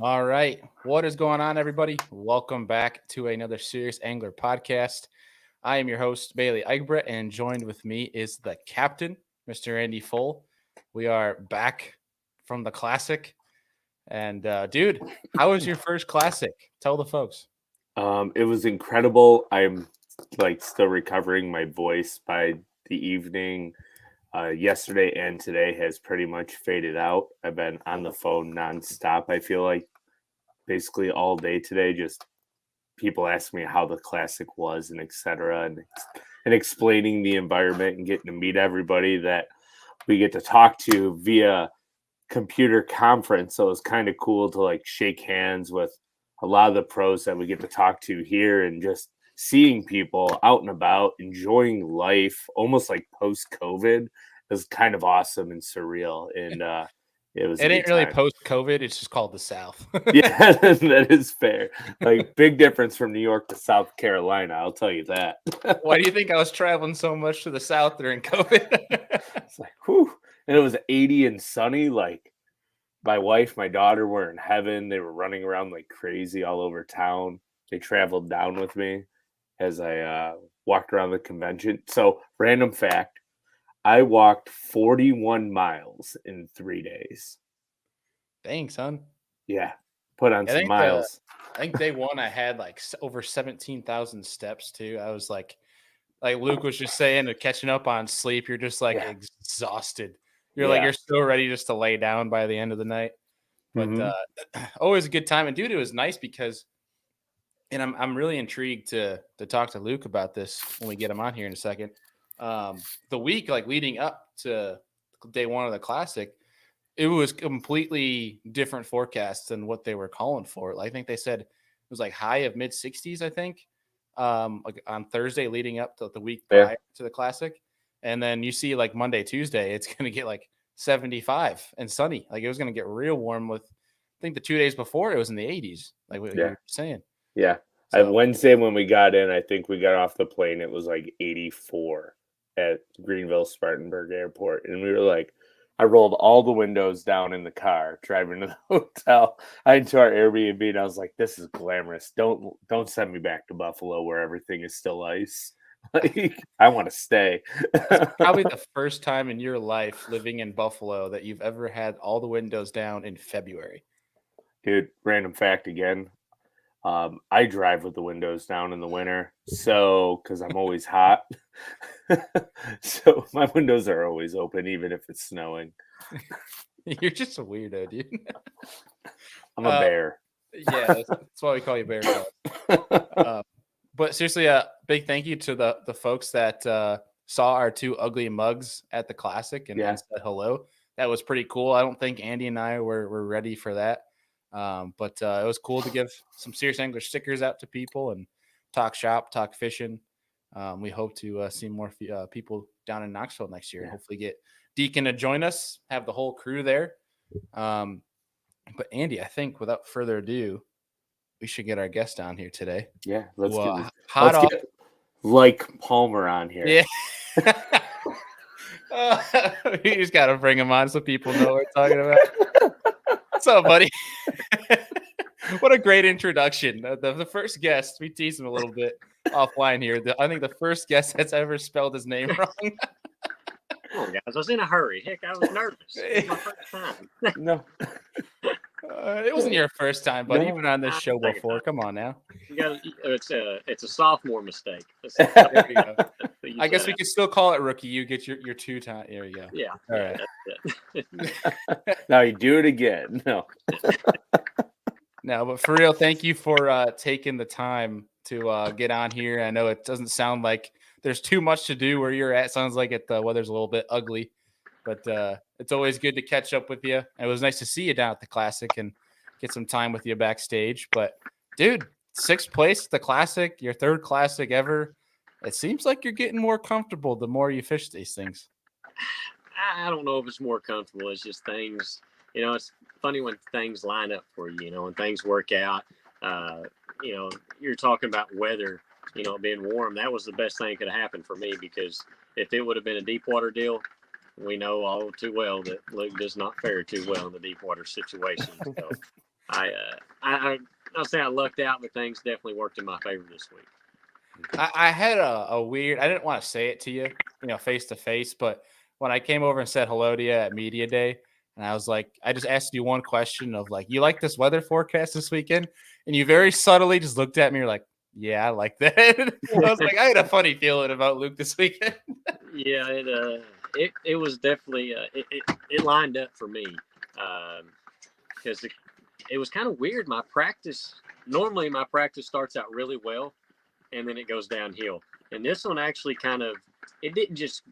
All right. What is going on, everybody? Welcome back to another Serious Angler podcast. I am your host, Bailey Egbert, and joined with me is the captain, Mr. Andy Full. We are back from the classic. And, dude, how was your first classic? Tell the folks. It was incredible. I'm still recovering my voice by the evening. Yesterday and today has pretty much faded out. I've been on the phone nonstop. I feel like basically all day today, just people ask me how the classic was and etc. And explaining the environment and getting to meet everybody that we get to talk to via computer conference. So it's kind of cool to shake hands with a lot of the pros that we get to talk to here and just seeing people out and about enjoying life almost like post-COVID is kind of awesome and surreal. And it was It a ain't good really time. post-COVID. It's just called the South. Yeah, that is fair. Big difference from New York to South Carolina, I'll tell you that. Why do you think I was traveling so much to the South during COVID? It's like, whew. And it was 80 and sunny. My wife, my daughter were in heaven. They were running around like crazy all over town. They traveled down with me as I walked around the convention. So, random fact, I walked 41 miles in 3 days. Dang, son. Yeah, put on some miles. I think day one I had over 17,000 steps too. I was like Luke was just saying, catching up on sleep. You're just Yeah. exhausted. You're Yeah. you're still ready just to lay down by the end of the night. But always a good time. And dude, it was nice because, and I'm really intrigued to talk to Luke about this when we get him on here in a second. The week leading up to day one of the classic, it was completely different forecasts than what they were calling for. I think they said it was high of mid 60s, I think, on Thursday leading up to the week prior to the classic. And then you see Monday, Tuesday, it's going to get 75 and sunny. It was going to get real warm with, I think the 2 days before it was in the 80s, like what you were saying. Yeah. So, Wednesday when we got in, I think we got off the plane, it was 84 at Greenville Spartanburg Airport. And we were I rolled all the windows down in the car driving to the hotel. Into our Airbnb, and I was like, "This is glamorous. Don't send me back to Buffalo where everything is still ice. I want to stay." It's probably the first time in your life living in Buffalo that you've ever had all the windows down in February. Dude, random fact again. I drive with the windows down in the winter, so because I'm always hot. So my windows are always open, even if it's snowing. You're just a weirdo, dude. I'm a bear. Yeah, that's why we call you Bear. But seriously, a big thank you to the folks that saw our two ugly mugs at the classic and said hello. That was pretty cool. I don't think Andy and I were ready for that. But it was cool to give some Serious Angler stickers out to people and talk shop, talk fishing. We hope to see more people down in Knoxville next year and hopefully get Deacon to join us, have the whole crew there. But Andy, I think without further ado, we should get our guest down here today. Yeah, let's get Lake PALMER on here. Yeah. You just got to bring him on so people know what we're talking about. What's up, buddy? What a great introduction. The first guest, we teased him a little bit offline here. I think the first guest that's ever spelled his name wrong. Come on, guys. I was in a hurry. Heck, I was nervous. It was my first time. No. It wasn't your first time, but you've been on this show before. Come on now. It's a sophomore mistake. There we go. I guess we could still call it rookie. You get your 2 times. There you go. Yeah. All right. Now you do it again. No. No, but for real, thank you for taking the time to get on here. I know it doesn't sound like there's too much to do where you're at. Sounds like the weather's a little bit ugly, but it's always good to catch up with you. It was nice to see you down at the Classic and get some time with you backstage. But, dude, 6th place at the Classic, your 3rd Classic ever. It seems like you're getting more comfortable the more you fish these things. I don't know if it's more comfortable. It's just things, it's funny when things line up for you, when things work out. You're talking about weather, being warm. That was the best thing that could have happened for me, because if it would have been a deep water deal, we know all too well that Luke does not fare too well in the deep water situation. So I'll say I lucked out, but things definitely worked in my favor this week. I had a weird, I didn't want to say it to you, face to face, but when I came over and said hello to you at media day, and I was like, I just asked you one question of like, you like this weather forecast this weekend? And you very subtly just looked at me. You're like, yeah, I like that. I was like, I had a funny feeling about Luke this weekend. Yeah, it was definitely it lined up for me because it was kind of weird. Normally my practice starts out really well, and then it goes downhill. And this one actually it didn't just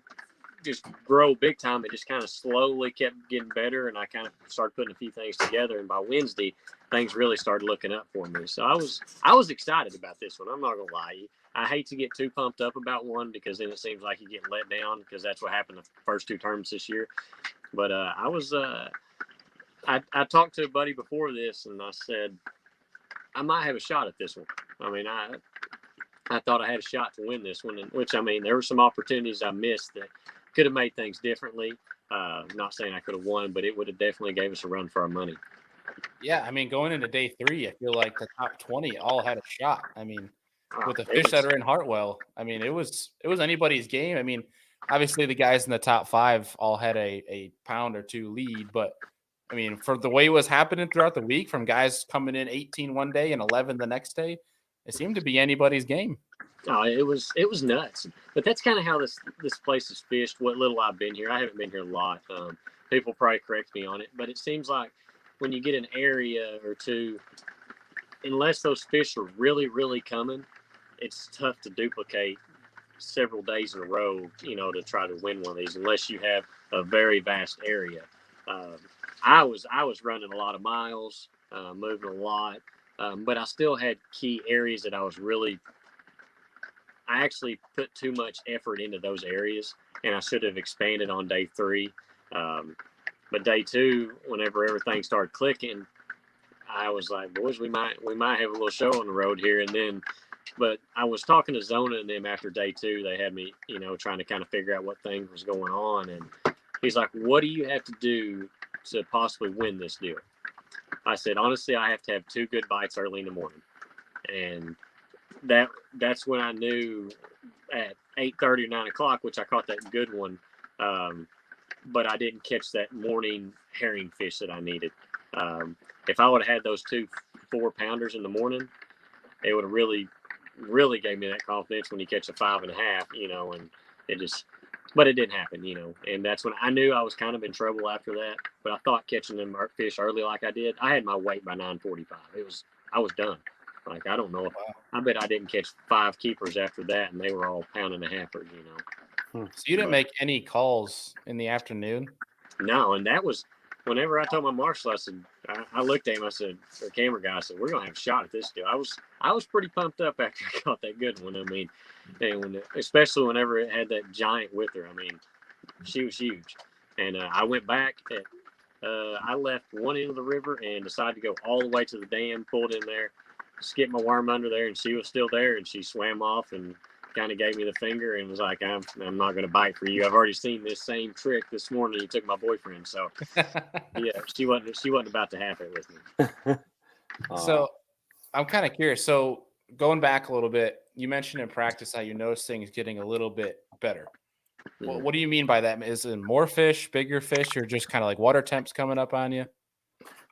grow big time. It just kind of slowly kept getting better, and I kind of started putting a few things together. And by Wednesday, things really started looking up for me. So I was excited about this one. I'm not gonna lie. I hate to get too pumped up about one because then it seems like you get let down because that's what happened the first two tournaments this year. But I talked to a buddy before this, and I said I might have a shot at this one. I mean, I thought I had a shot to win this one, which, I mean, there were some opportunities I missed that could have made things differently. Not saying I could have won, but it would have definitely gave us a run for our money. Yeah, I mean, going into day 3, I feel like the top 20 all had a shot. I mean, with the fish that are in Hartwell, I mean, it was anybody's game. I mean, obviously the guys in the top 5 all had a pound or two lead, but I mean, for the way it was happening throughout the week, from guys coming in 18 one day and 11 the next day, it seemed to be anybody's game. Oh, it was nuts. But that's kind of how this place is fished. What little I've been here, I haven't been here a lot. People probably correct me on it, but it seems like when you get an area or two, unless those fish are really, really coming, it's tough to duplicate several days in a row, to try to win one of these, unless you have a very vast area. I was running a lot of miles, moving a lot, but I still had key areas that I actually put too much effort into those areas, and I should have expanded on day 3. But day 2, whenever everything started clicking, I was like, boys, we might have a little show on the road here. And then, but I was talking to Zona and them after day 2. They had me, trying to kind of figure out what thing was going on. And he's like, what do you have to do to possibly win this deal? I said, honestly, I have to have 2 good bites early in the morning. And that's when I knew at 8:30 or 9 o'clock, which I caught that good one. But I didn't catch that morning herring fish that I needed. If I would have had those 2 4-pounders in the morning, it would have really, really gave me that confidence when you catch a 5.5, and but it didn't happen, and that's when I knew I was kind of in trouble after that. But I thought catching them fish early like I did, I had my weight by 9:45. I was done. Like, I don't know. I bet I didn't catch 5 keepers after that, and they were all 1.5-pounders, So you didn't make any calls in the afternoon? No, and that was whenever I told my marshal. I said, I looked at him. I said, the camera guy, I said, we're gonna have a shot at this deal. I was pretty pumped up after I caught that good one. I mean, and especially whenever it had that giant with her. I mean, she was huge. And I went back. I left one end of the river and decided to go all the way to the dam. Pulled in there, skipped my worm under there, and she was still there. And she swam off and kind of gave me the finger and was like, I'm not going to bite for you. I've already seen this same trick this morning. You took my boyfriend. So yeah, she wasn't about to have it with me. So I'm kind of curious. So going back a little bit, you mentioned in practice how you notice things getting a little bit better. Well, what do you mean by that? Is it more fish, bigger fish, or just kind of like water temps coming up on you?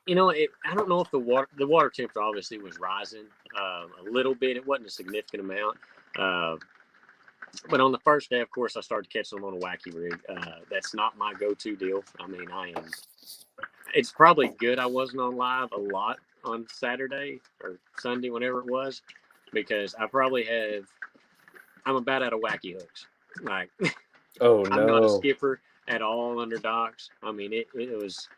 I don't know if the water temperature obviously was rising a little bit. It wasn't a significant amount. But on the first day, of course, I started catching them on a wacky rig. That's not my go-to deal. I mean, it's probably good I wasn't on live a lot on Saturday or Sunday, whenever it was, because I'm about out of wacky hooks. Like, oh no, I'm not a skipper at all under docks. I mean, it was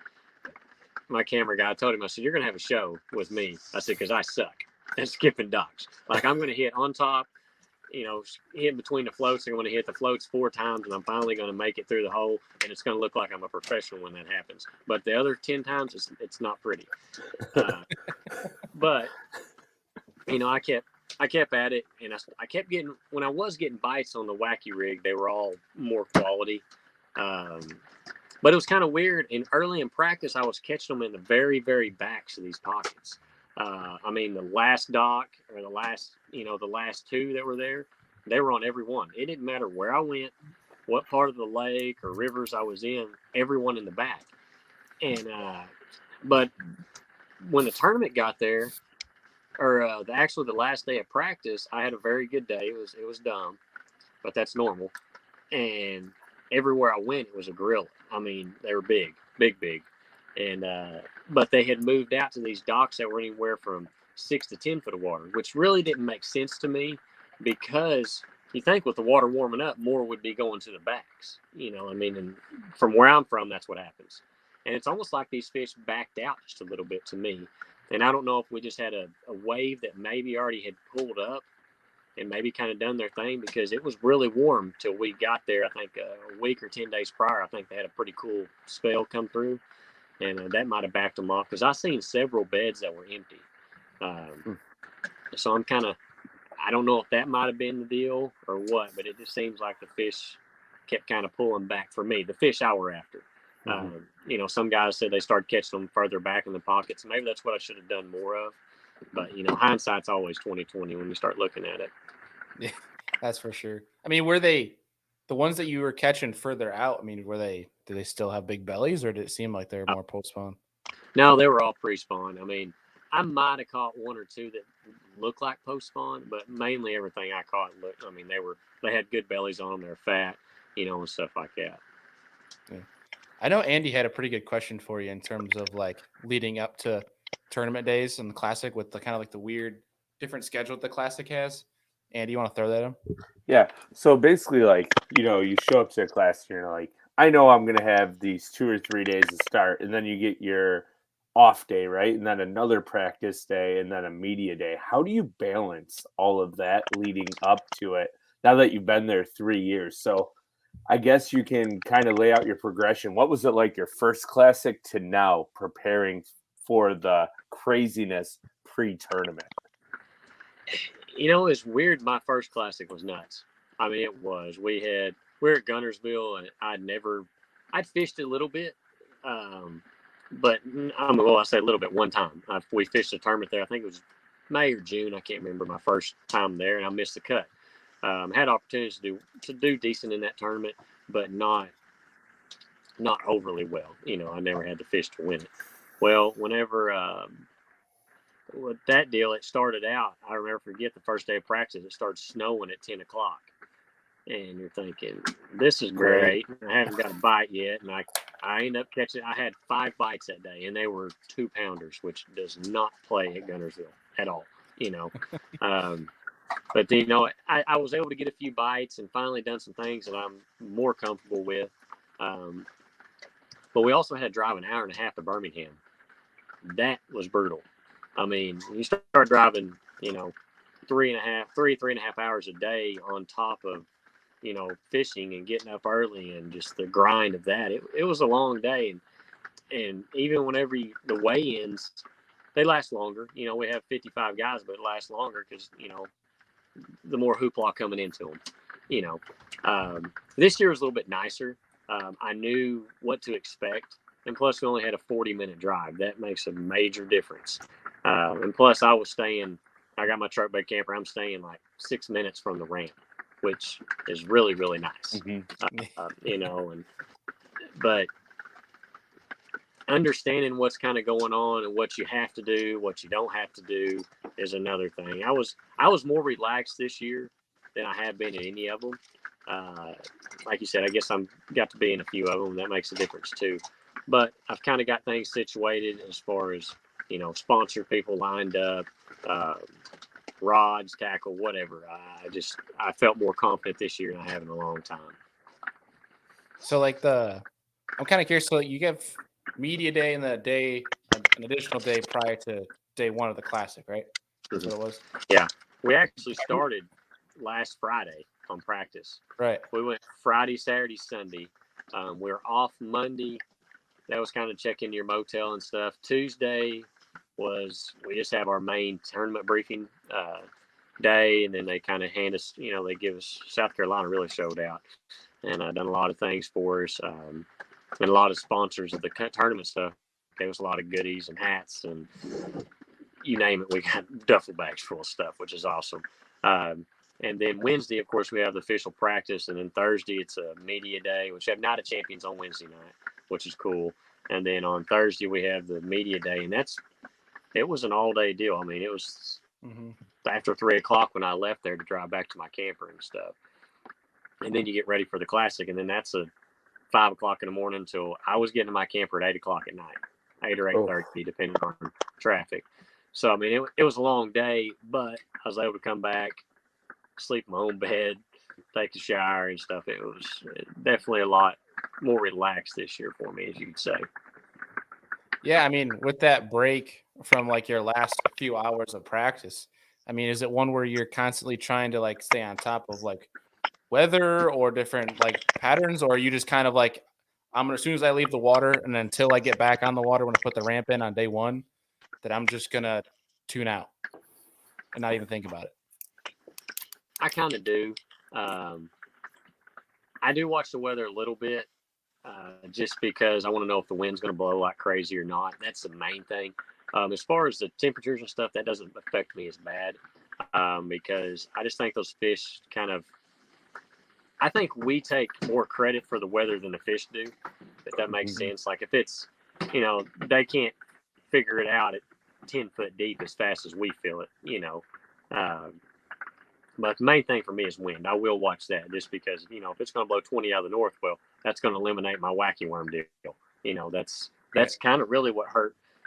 my camera guy. I told him, I said, you're going to have a show with me. I said, because I suck at skipping docks. Like, I'm going to hit on top, hit between the floats. I'm going to hit the floats 4 times, and I'm finally going to make it through the hole, and it's going to look like I'm a professional when that happens. But the other 10 times, it's not pretty. But, I kept at it, and I kept getting, when I was getting bites on the wacky rig, they were all more quality. But it was kind of weird. And early in practice, I was catching them in the very, very backs of these pockets. I mean, the last dock or the last two that were there, they were on every one. It didn't matter where I went, what part of the lake or rivers I was in, everyone in the back. And but when the tournament got there, or the last day of practice, I had a very good day. It was dumb, but that's normal. And everywhere I went, it was a gorilla. I mean, they were big, big, and but they had moved out to these docks that were anywhere from 6 to 10 foot of water, which really didn't make sense to me, because you think with the water warming up, more would be going to the backs. I mean, and from where I'm from, that's what happens. And it's almost like these fish backed out just a little bit to me. And I don't know if we just had a wave that maybe already had pulled up and maybe kind of done their thing, because it was really warm till we got there. I think a week or 10 days prior, I think they had a pretty cool spell come through, and that might have backed them off, because I seen several beds that were empty. So I don't know if that might have been the deal or what, but it just seems like the fish kept kind of pulling back for me, the fish I were after. Some guys said they started catching them further back in the pockets. Maybe that's what I should have done more of. But, hindsight's always 20/20 when you start looking at it. Yeah, that's for sure. I mean, were they the ones that you were catching further out? I mean, did they still have big bellies, or did it seem like they were more post spawn? No, they were all pre-spawn. I mean, I might have caught one or two that looked like post spawn, but mainly everything I caught they had good bellies on them. They're fat, and stuff like that. Yeah. I know Andy had a pretty good question for you in terms of like leading up to tournament days in the Classic, with the kind of like the weird different schedule that the Classic has. Andy, you want to throw that in? Yeah. So basically, like, you show up to a class and you're like, I know I'm going to have these 2 or 3 days to start. And then you get your off day, right? And then another practice day and then a media day. How do you balance all of that leading up to it now that you've been there 3 years? So I guess you can kind of lay out your progression. What was it like your first Classic to now preparing for the craziness pre-tournament? It's weird. My first Classic was nuts. I mean, it was. We're at Gunnersville, and I'd fished a little bit, but I say a little bit one time. We fished a tournament there. I think it was May or June. I can't remember my first time there, and I missed the cut. Had opportunities to do decent in that tournament, but not overly well. I never had the fish to win it. Well, whenever with that deal, it started out, I forget the first day of practice, it started snowing at 10 o'clock. And you're thinking, this is great. I haven't got a bite yet. And I ended up catching, I had 5 bites that day, and they were 2-pounders, which does not play at Gunnersville at all, But, I was able to get a few bites and finally done some things that I'm more comfortable with. But we also had to drive an hour and a half to Birmingham. That was brutal. I mean, you start driving, 3.5 hours a day on top of, fishing and getting up early and just the grind of that. It was a long day. And even whenever the weigh-ins, they last longer. We have 55 guys, but it lasts longer because, the more hoopla coming into them. This year was a little bit nicer. I knew what to expect. And plus, we only had a 40-minute drive. That makes a major difference. And plus, I got my truck bed camper. I'm staying like 6 minutes from the ramp, which is really, really nice. But understanding what's kind of going on and what you have to do, what you don't have to do is another thing. I was more relaxed this year than I have been in any of them. Like you said, I guess I'm got to be in a few of them. That makes a difference too. But I've kind of got things situated as far as, sponsor people lined up, rods, tackle, whatever. I felt more confident this year than I have in a long time. So I'm kind of curious. So you get media day and an additional day prior to day one of the Classic, right? That's what it was. Yeah. We actually started last Friday on practice. Right. We went Friday, Saturday, Sunday. We were off Monday. That was kind of checking your motel and stuff. Tuesday we just have our main tournament briefing day, and then they kind of hand us, they give us, South Carolina really showed out and done a lot of things for us. and a lot of sponsors of the tournament stuff gave us a lot of goodies and hats and you name it. We got duffel bags full of stuff, which is awesome. And then Wednesday, of course, we have the official practice, and then Thursday it's a media day, which we have Night of Champions on Wednesday night, which is cool. And then on Thursday we have the media day, and it was an all-day deal. I mean, it was after 3 o'clock when I left there to drive back to my camper and stuff. And then you get ready for the classic, and then that's a 5 o'clock in the morning until I was getting to my camper at 8 o'clock at night, 8 or 8:30, depending on traffic. So, I mean, it was a long day, but I was able to come back, sleep in my own bed, take a shower and stuff. It was definitely a lot more relaxed this year for me, as you could say. Yeah, I mean, with that break from like your last few hours of practice, I mean, is it one where you're constantly trying to like stay on top of like weather or different like patterns, or are you just kind of like, I'm gonna, as soon as I leave the water and until I get back on the water when I put the ramp in on day one, that I'm just gonna tune out and not even think about it? I kind of do. I do watch the weather a little bit, just because I want to know if the wind's going to blow like crazy or not. That's the main thing. As far as the temperatures and stuff, that doesn't affect me as bad, because I just think those fish kind of, I think we take more credit for the weather than the fish do, if that makes sense. Like if it's, they can't figure it out at 10 foot deep as fast as we feel it, but the main thing for me is wind. I will watch that just because, if it's going to blow 20 out of the north, well, that's going to eliminate my wacky worm deal. That's kind of really what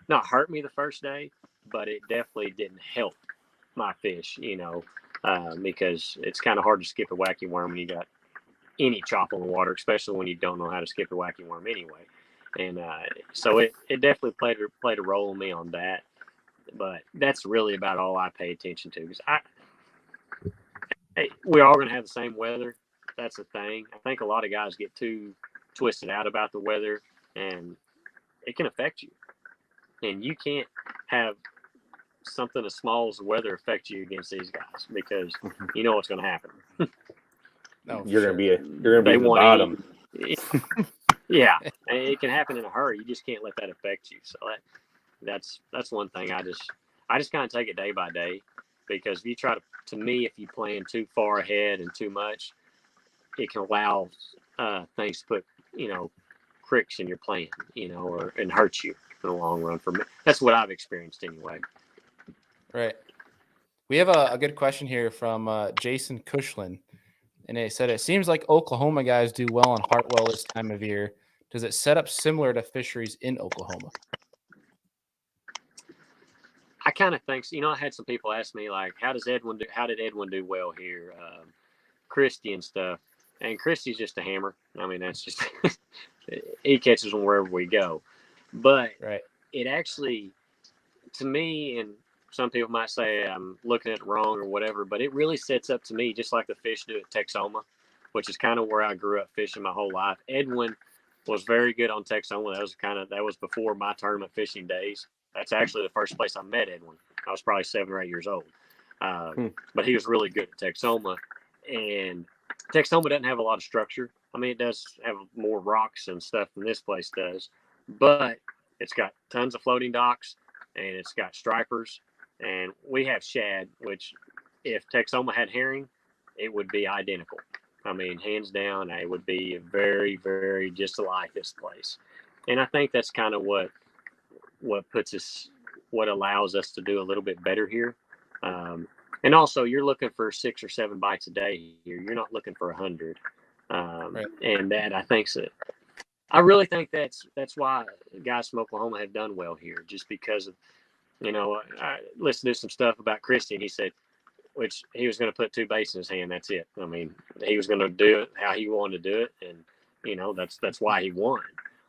not hurt me the first day, but it definitely didn't help my fish, because it's kind of hard to skip a wacky worm when you got any chop on the water, especially when you don't know how to skip a wacky worm anyway. And so it definitely played a role in me on that. But that's really about all I pay attention to, because we're all going to have the same weather. That's the thing. I think a lot of guys get too twisted out about the weather, and it can affect you. And you can't have something as small as the weather affect you against these guys, because you know what's going to happen. No, you're going to be at the bottom. Yeah, and it can happen in a hurry. You just can't let that affect you. So that's one thing. I just kind of take it day by day, because if you try to me, if you plan too far ahead and too much, it can allow things to put, cricks in your plan, and hurt you in the long run. For me, that's what I've experienced anyway. Right. We have a good question here from Jason Cushlin, and they said, it seems like Oklahoma guys do well on Hartwell this time of year. Does it set up similar to fisheries in Oklahoma? I kind of think so. I had some people ask me, like, how did Edwin do well here? Christy and stuff. And Christy's just a hammer. I mean, that's just he catches them wherever we go. But it actually, to me, and some people might say I'm looking at it wrong or whatever, but it really sets up to me just like the fish do at Texoma, which is kind of where I grew up fishing my whole life. Edwin was very good on Texoma. That was before my tournament fishing days. That's actually the first place I met Edwin. I was probably 7 or 8 years old. But he was really good at Texoma. And Texoma doesn't have a lot of structure. I mean, it does have more rocks and stuff than this place does. But it's got tons of floating docks, and it's got stripers. And we have shad, which if Texoma had herring, it would be identical. I mean, hands down, it would be very, very just like this place. And I think that's kind of what allows us to do a little bit better here. And also, you're looking for 6 or 7 bites a day here. You're not looking for 100. And that, I really think that's why guys from Oklahoma have done well here, just because of, I listened to some stuff about Christy, and he said, which he was going to put 2 baits in his hand. That's it. I mean, he was going to do it how he wanted to do it. And, that's why he won.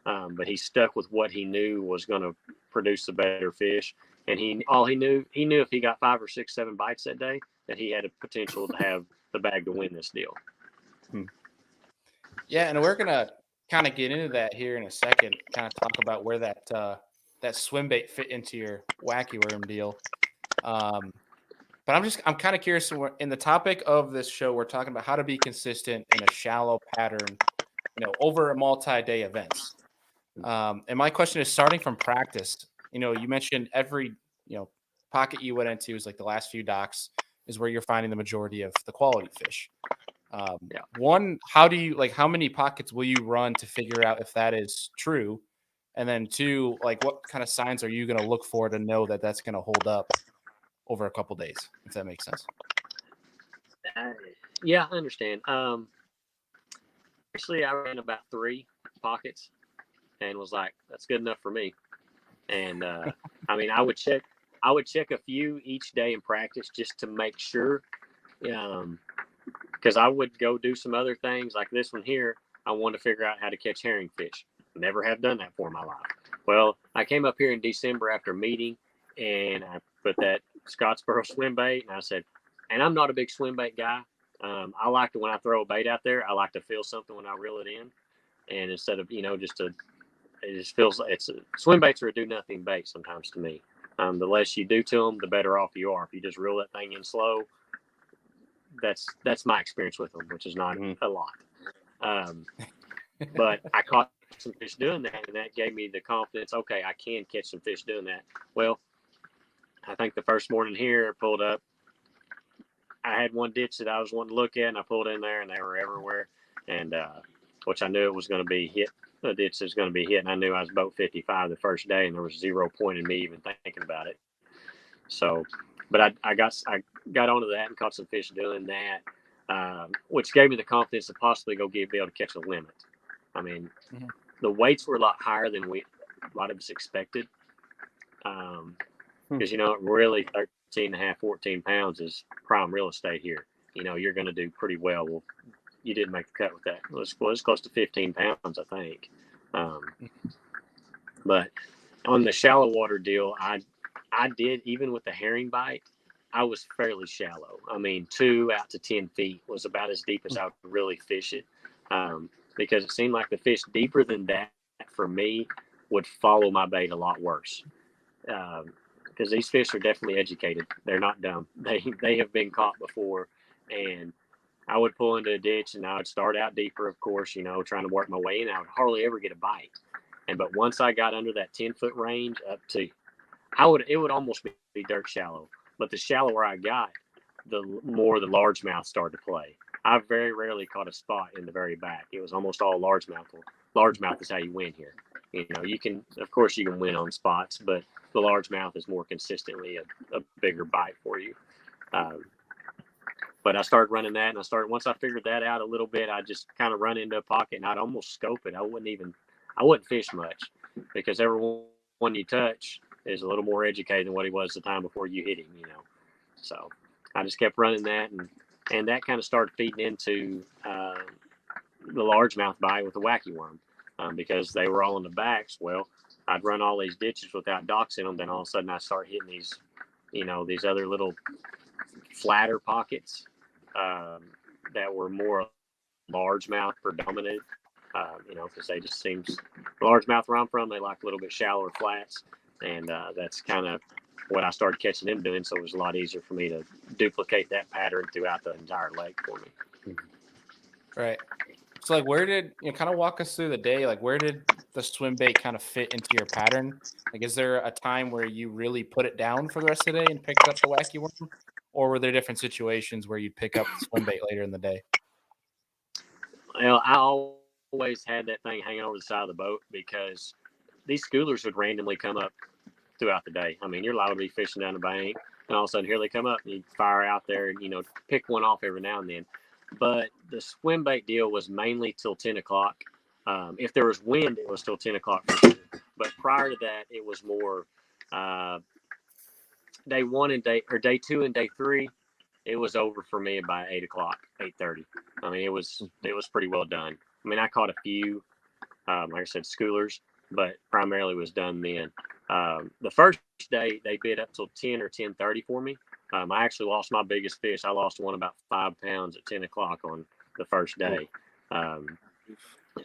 But he stuck with what he knew was going to produce the better fish. And he knew if he got 5 or 6, 7 bites that day, that he had a potential to have the bag to win this deal. Yeah, and we're going to kind of get into that here in a second, kind of talk about where that swim bait fit into your wacky worm deal. But I'm kind of curious, in the topic of this show, we're talking about how to be consistent in a shallow pattern, over multi-day events. And my question is, starting from practice, you mentioned every, pocket you went into is like the last few docks is where you're finding the majority of the quality fish. Yeah. One, how many pockets will you run to figure out if that is true? And then two, like what kind of signs are you going to look for to know that that's going to hold up over a couple days, if that makes sense? Yeah, I understand. Actually, I ran about 3 pockets and was like, that's good enough for me. And I mean, I would check a few each day in practice just to make sure. Because I would go do some other things like this one here. I wanted to figure out how to catch herring fish. Never have done that for my life. Well, I came up here in December after a meeting, and I put that Scottsboro swim bait, and I said, and I'm not a big swim bait guy. I like to, when I throw a bait out there, I like to feel something when I reel it in, and instead of it just feels like swim baits are a do nothing bait sometimes to me. The less you do to them, the better off you are. If you just reel that thing in slow, that's my experience with them, which is not a lot. But I caught some fish doing that, and that gave me the confidence. Okay, I can catch some fish doing that. Well, I think the first morning here, I pulled up. I had one ditch that I was wanting to look at, and I pulled in there, and they were everywhere. And which I knew it was going to be hit. The ditch was going to be hit, and I knew I was boat 55 the first day, and there was 0 point in me even thinking about it. So, but I got onto that and caught some fish doing that, which gave me the confidence to possibly be able to catch a limit. I mean, the weights were a lot higher than a lot of us expected. Because, really 13.5, 14 pounds is prime real estate here. You're going to do pretty well. Well, you didn't make the cut with that. It was close to 15 pounds, I think. But on the shallow water deal, I did, even with the herring bite, I was fairly shallow. I mean, 2 out to 10 feet was about as deep as I could really fish it. Because it seemed like the fish deeper than that, for me, would follow my bait a lot worse. Because these fish are definitely educated. They're not dumb. They have been caught before. And I would pull into a ditch, and I would start out deeper, of course, trying to work my way in. I would hardly ever get a bite. But once I got under that 10-foot range up to, it would almost be dirt shallow. But the shallower I got, the more the largemouth started to play. I very rarely caught a spot in the very back. It was almost all largemouth. Largemouth is how you win here. You can win on spots, but the largemouth is more consistently a bigger bite for you. But I started running that, and once I figured that out a little bit, I just kind of run into a pocket, and I'd almost scope it. I wouldn't fish much, because everyone you touch is a little more educated than what he was the time before you hit him, So I just kept running that, and that kind of started feeding into the largemouth bite with the wacky worm, because they were all in the backs. Well, I'd run all these ditches without docks in them. Then all of a sudden I start hitting these, these other little flatter pockets that were more largemouth predominant, because they just seems largemouth where I'm from, they like a little bit shallower flats. And that's kind of what I started catching them doing. So it was a lot easier for me to duplicate that pattern throughout the entire lake for me. Right. So like, where did kind of walk us through the day? Like, where did the swim bait kind of fit into your pattern? Like, is there a time where you really put it down for the rest of the day and picked up the wacky worm, or were there different situations where you'd pick up the swim bait later in the day? Well, I always had that thing hanging over the side of the boat, because these schoolers would randomly come up throughout the day. I mean, you're allowed to be fishing down the bank, and all of a sudden here they come up, and you fire out there and pick one off every now and then. But the swim bait deal was mainly till 10 o'clock. If there was wind, it was till 10 o'clock for sure. But prior to that, it was more day 1 and day 2 and day 3. It was over for me by 8 o'clock, 8:30. I mean, it was pretty well done. I mean, I caught a few, like I said, schoolers, but primarily was done then. The first day they bid up till 10 or 10:30 for me. I actually lost my biggest fish. I lost one about 5 pounds at 10 o'clock on the first day.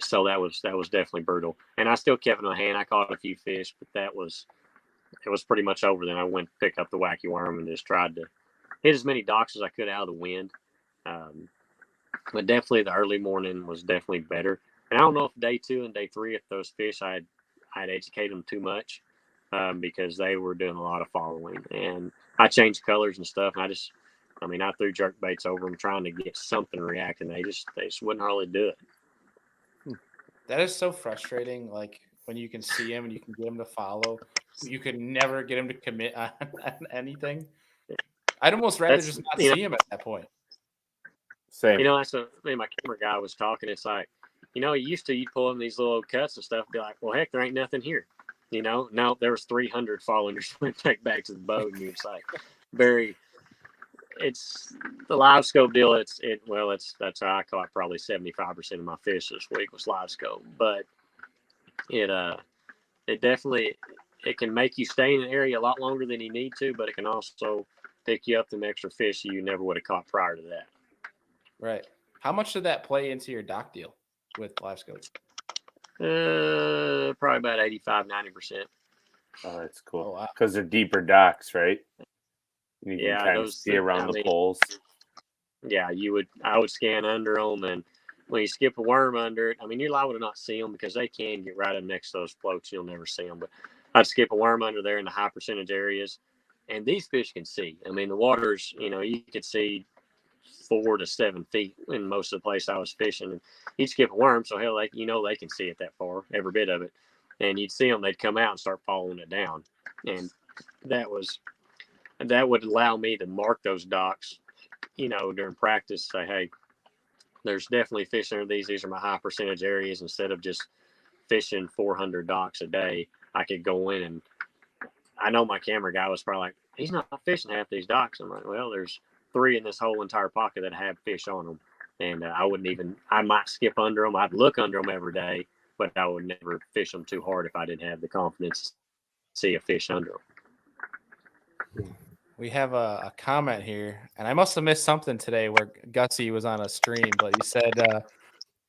So that was definitely brutal. And I still kept in my hand. I caught a few fish, but it was pretty much over. Then I went to pick up the wacky worm and just tried to hit as many docks as I could out of the wind. But definitely the early morning was definitely better. And I don't know if day 2 and day 3, if those fish I had I'd educate them too much because they were doing a lot of following. And I changed colors and stuff. And I threw jerk baits over them trying to get something reacting. They just wouldn't hardly do it. That is so frustrating. Like when you can see him and you can get him to follow, you could never get him to commit on anything. I'd almost rather just not see him at that point. Same. My camera guy was talking. It's like, you'd pull in these little cuts and stuff, be like, well, heck, there ain't nothing here. No, there was 300 following your swim bait back to the boat, and you're just like, it's the live scope deal. That's how I caught probably 75% of my fish this week was live scope. But it definitely, it can make you stay in an area a lot longer than you need to, but it can also pick you up some extra fish you never would have caught prior to that. Right. How much did that play into your dock deal with live scope? Probably about 85, 90%. Oh, that's cool. Oh, wow. Because they're deeper docks, right? You can Yeah, kind of see around the poles. Yeah, I would scan under them, and when you skip a worm under it, you're liable to not see them because they can get right up next to those floats. You'll never see them, but I'd skip a worm under there in the high percentage areas, and these fish can see. The water's, you could see 4 to 7 feet in most of the place I was fishing, and you'd skip a worm, so hell, they can see it that far, every bit of it, and you'd see them, they'd come out and start following it down, and that would allow me to mark those docks, during practice, say, hey, there's definitely fish under these. These are my high percentage areas. Instead of just fishing 400 docks a day, I could go in, and I know my camera guy was probably like, he's not fishing half these docks. I'm like, well, there's 3 in this whole entire pocket that have fish on them. And I might skip under them. I'd look under them every day, but I would never fish them too hard if I didn't have the confidence to see a fish under them. We have a comment here, and I must have missed something today where Gussie was on a stream, but he said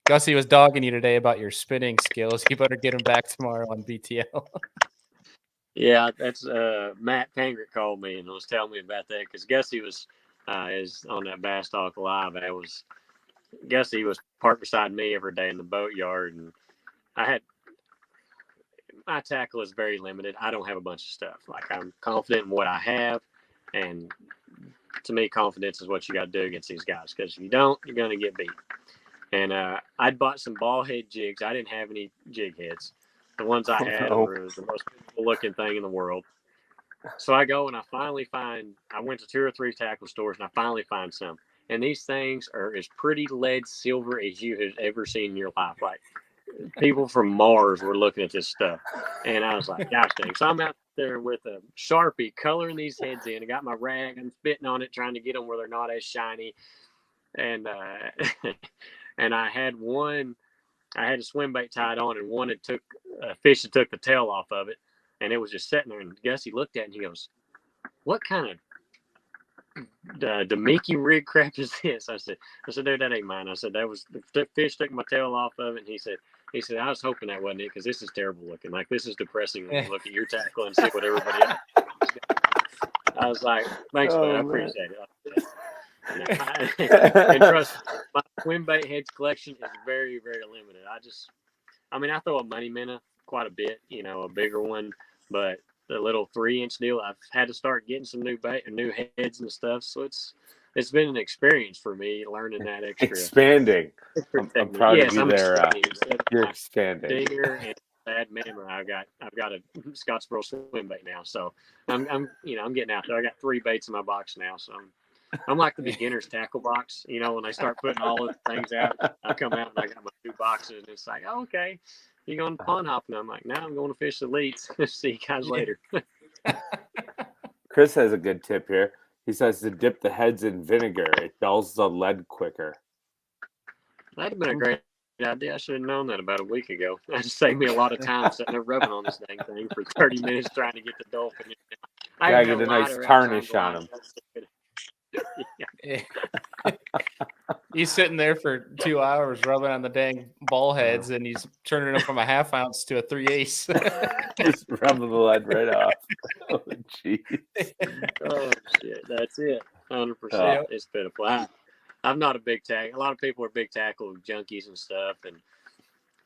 Gussie was dogging you today about your spinning skills. You better get him back tomorrow on BTL. Yeah, that's Matt Pangert called me and was telling me about that because Gussie was is on that Bass Talk Live. Gussie was parked beside me every day in the boatyard, and my tackle is very limited. I don't have a bunch of stuff. Like, I'm confident in what I have, and to me, confidence is what you got to do against these guys, because if you don't, you're going to get beat. And I'd bought some ball head jigs. I didn't have any jig heads. The ones I had were the most beautiful looking thing in the world. So I go and I went to 2 or 3 tackle stores, and I finally find some. And these things are as pretty lead silver as you have ever seen in your life. Like, people from Mars were looking at this stuff. And I was like, gosh dang. So I'm out there with a Sharpie coloring these heads in. I got my rag. I'm spitting on it, trying to get them where they're not as shiny. And and I had a swim bait tied on, and one took a fish that took the tail off of it. And it was just sitting there. And Gussie looked at it and he goes, what kind of Damiki rig crap is this? I said, dude, that ain't mine. I said, that was the fish took my tail off of it. And he said, I was hoping that wasn't it, because this is terrible looking. Like, this is depressing when you look at your tackle and see what everybody else has got. I was like, thanks, man. I appreciate it. And trust me, my swim bait heads collection is very, very limited. I throw a money minnow quite a bit, a bigger one, but the little 3-inch deal, I've had to start getting some new heads and stuff. So it's been an experience for me learning that extra. Expanding. I'm proud of you there. You're expanding. Digger and bad memory. I've got a Scottsboro swim bait now, so I'm getting out there. I got 3 baits in my box now, so I'm like the beginner's tackle box. When they start putting all of the things out, I come out and I got my 2 boxes, and it's like, oh, okay, you going to pond hopping? I'm like, now I'm going to fish the Elites. See you guys later. Chris has a good tip here. He says to dip the heads in vinegar. It dulls the lead quicker. That'd have been a great idea. I should have known that about a week ago. That just saved me a lot of time sitting there rubbing on this dang thing for 30 minutes trying to get the dolphin. Gotta get a nice tarnish on him. Yeah. He's sitting there for 2 hours rubbing on the dang ball heads, and he's turning them from a 1/2 ounce to a 3/8. Just rubbing the lead right off. Oh, jeez. Oh, shit. That's it. 100%. It's pitiful. I'm not a big tackle. A lot of people are big tackle junkies and stuff, and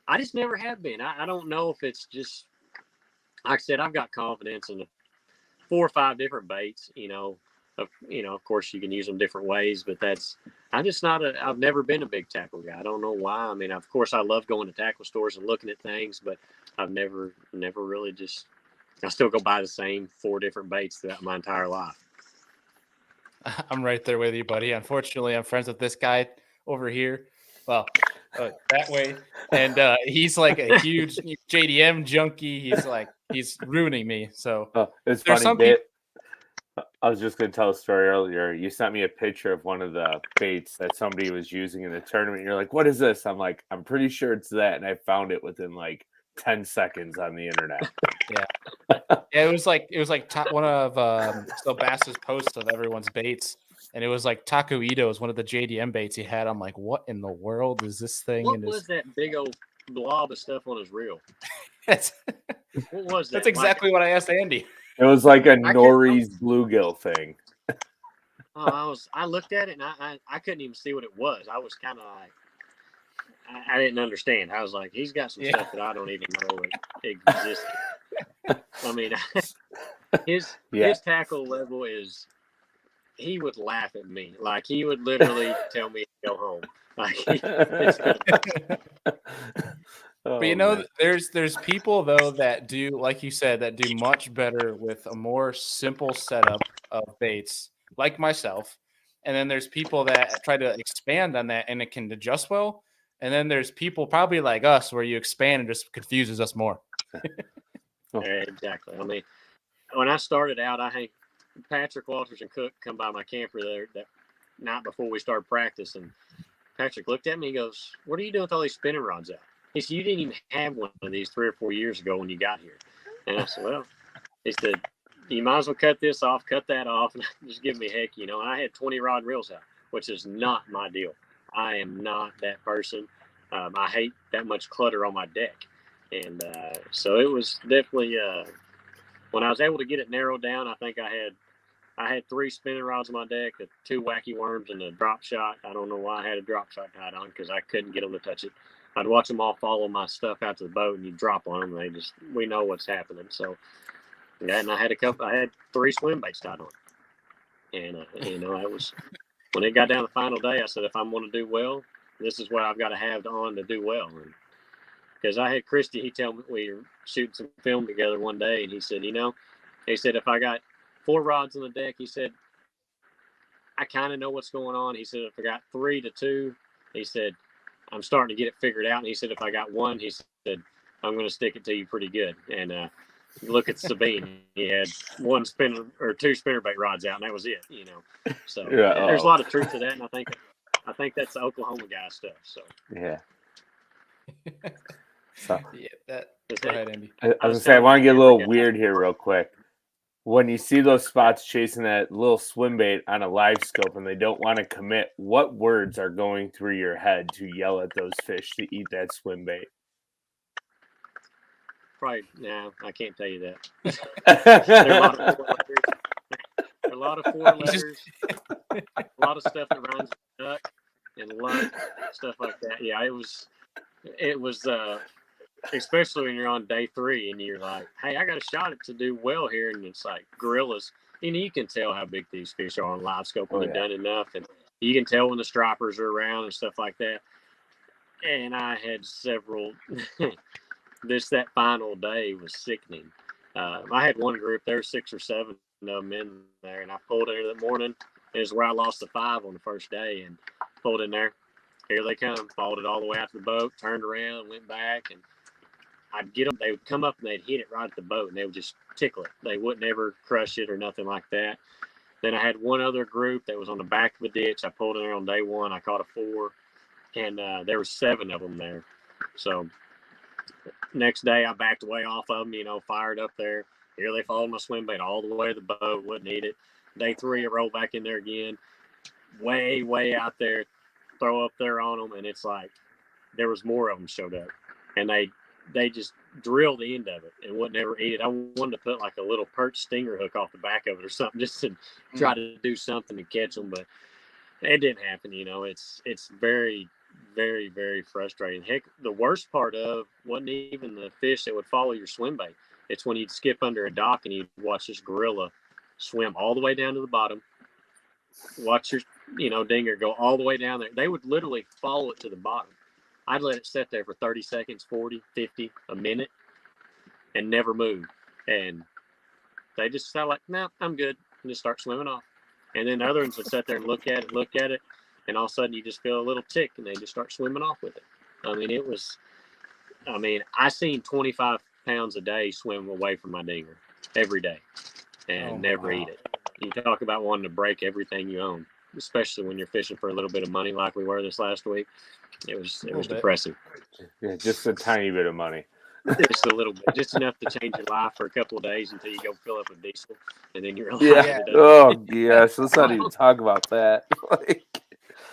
I just never have been. I don't know if it's just like I said, I've got confidence in 4 or 5 different baits. Of course, you can use them different ways, but I'm just not I've never been a big tackle guy. I don't know why. I mean, of course, I love going to tackle stores and looking at things, but I've never really I still go buy the same 4 different baits throughout my entire life. I'm right there with you, buddy. Unfortunately, I'm friends with this guy over here. Well, that way. And he's like a huge JDM junkie. He's ruining me. So it's there's funny. some people. I was just going to tell a story earlier. You sent me a picture of one of the baits that somebody was using in the tournament. You're like, what is this? I'm like, I'm pretty sure it's that. And I found it within like 10 seconds on the internet. Yeah. Yeah, it was like one of so Bass's posts of everyone's baits. And it was like Taco Ito is one of the JDM baits he had. I'm like, what in the world is this thing? What was that big old blob of stuff on his reel? What was that? That's exactly what I asked Andy. It was like a Norrie's bluegill thing. I looked at it and I couldn't even see what it was. I was kind of like, I didn't understand. I was like, he's got some stuff that I don't even know existed. I mean, his tackle level is, he would laugh at me. Like, he would literally tell me to go home. Like, but there's people though that do, like you said, that do much better with a more simple setup of baits, like myself. And then there's people that try to expand on that and it can adjust well. And then there's people probably like us where you expand and just confuses us more. Exactly. I mean, when I started out, I had Patrick, Walters, and Cook come by my camper there that night before we started practicing. Patrick looked at me and goes, "What are you doing with all these spinning rods out?" He said, "You didn't even have one of these 3 or 4 years ago when you got here." And I said, "Well," he said, "you might as well cut this off, cut that off, and just give me heck, And I had 20 rod reels out, which is not my deal. I am not that person. I hate that much clutter on my deck. And so it was definitely, when I was able to get it narrowed down, I think I had 3 spinning rods on my deck, 2 wacky worms, and a drop shot. I don't know why I had a drop shot tied on, because I couldn't get them to touch it. I'd watch them all follow my stuff out to the boat, and you drop on them. We know what's happening. So, yeah, and I had 3 swim baits tied on. And, it was, when it got down to the final day, I said, if I'm going to do well, this is what I've got to have on to do well. And because I had Christy, he told me, we were shooting some film together one day, and he said, if I got 4 rods on the deck, he said, I kind of know what's going on. He said, if I got 3 to 2, he said, I'm starting to get it figured out. And he said, if I got 1, he said, I'm going to stick it to you pretty good. And look at Sabine. He had 2 spinnerbait rods out, and that was it, So there's a lot of truth to that, and I think that's the Oklahoma guy stuff. So yeah. So, go ahead, Andy. I was going to say, I want to get a little weird here real quick. When you see those spots chasing that little swim bait on a live scope and they don't want to commit, what words are going through your head to yell at those fish to eat that swim bait? Probably, no, I can't tell you that. There are a lot of 4 letters, a lot of stuff that rhymes with duck, and a lot of stuff like that. Yeah, it was especially when you're on day 3 and you're like, hey, I got a shot to do well here, and it's like gorillas. You can tell how big these fish are on live scope when they've done enough, and you can tell when the stripers are around and stuff like that. And I had several. That final day was sickening. I had one group, there were 6 or 7 of them in there, and I pulled in that morning. It was where I lost the 5 on the first day, and pulled in there. Here they come, followed it all the way out to the boat, turned around, went back, and I'd get them. They would come up and they'd hit it right at the boat, and they would just tickle it. They wouldn't ever crush it or nothing like that. Then I had one other group that was on the back of a ditch. I pulled in there on day 1. I caught a 4, and there were 7 of them there. So next day I backed away off of them, fired up there. Here they followed my swim bait all the way to the boat, wouldn't eat it. Day 3, I rolled back in there again, way, way out there, throw up there on them, and it's like there was more of them showed up, and they just drilled the end of it and wouldn't ever eat it. I wanted to put like a little perch stinger hook off the back of it or something just to try to do something to catch them, but it didn't happen. It's very, very, very frustrating. Heck, the worst part of wasn't even the fish that would follow your swim bait. It's when you'd skip under a dock and you'd watch this gorilla swim all the way down to the bottom, watch your, dinger go all the way down there. They would literally follow it to the bottom. I'd let it sit there for 30 seconds, 40, 50, a minute, and never move. And they just sound like, no, I'm good, and just start swimming off. And then the other ones would sit there and look at it, and all of a sudden you just feel a little tick, and they just start swimming off with it. I seen 25 pounds a day swim away from my dinger every day and never eat it. You talk about wanting to break everything you own, especially when you're fishing for a little bit of money like we were this last week. It was depressing. Yeah, just a tiny bit of money. Just a little bit, just enough to change your life for a couple of days until you go fill up a diesel, and then you're alive. Oh yes, let's not even talk about that.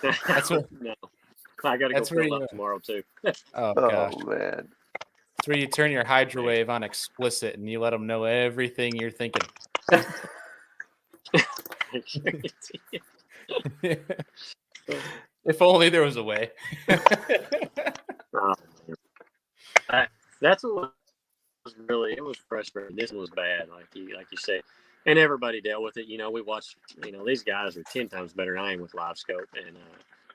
That's what. No, I got to go fill up tomorrow too. Oh gosh, man. That's where you turn your hydrowave on explicit and you let them know everything you're thinking. If only there was a way. That's what was really, it was frustrating. This one was bad, like you said, and everybody dealt with it. We watched. These guys are 10 times better than I am with live scope, and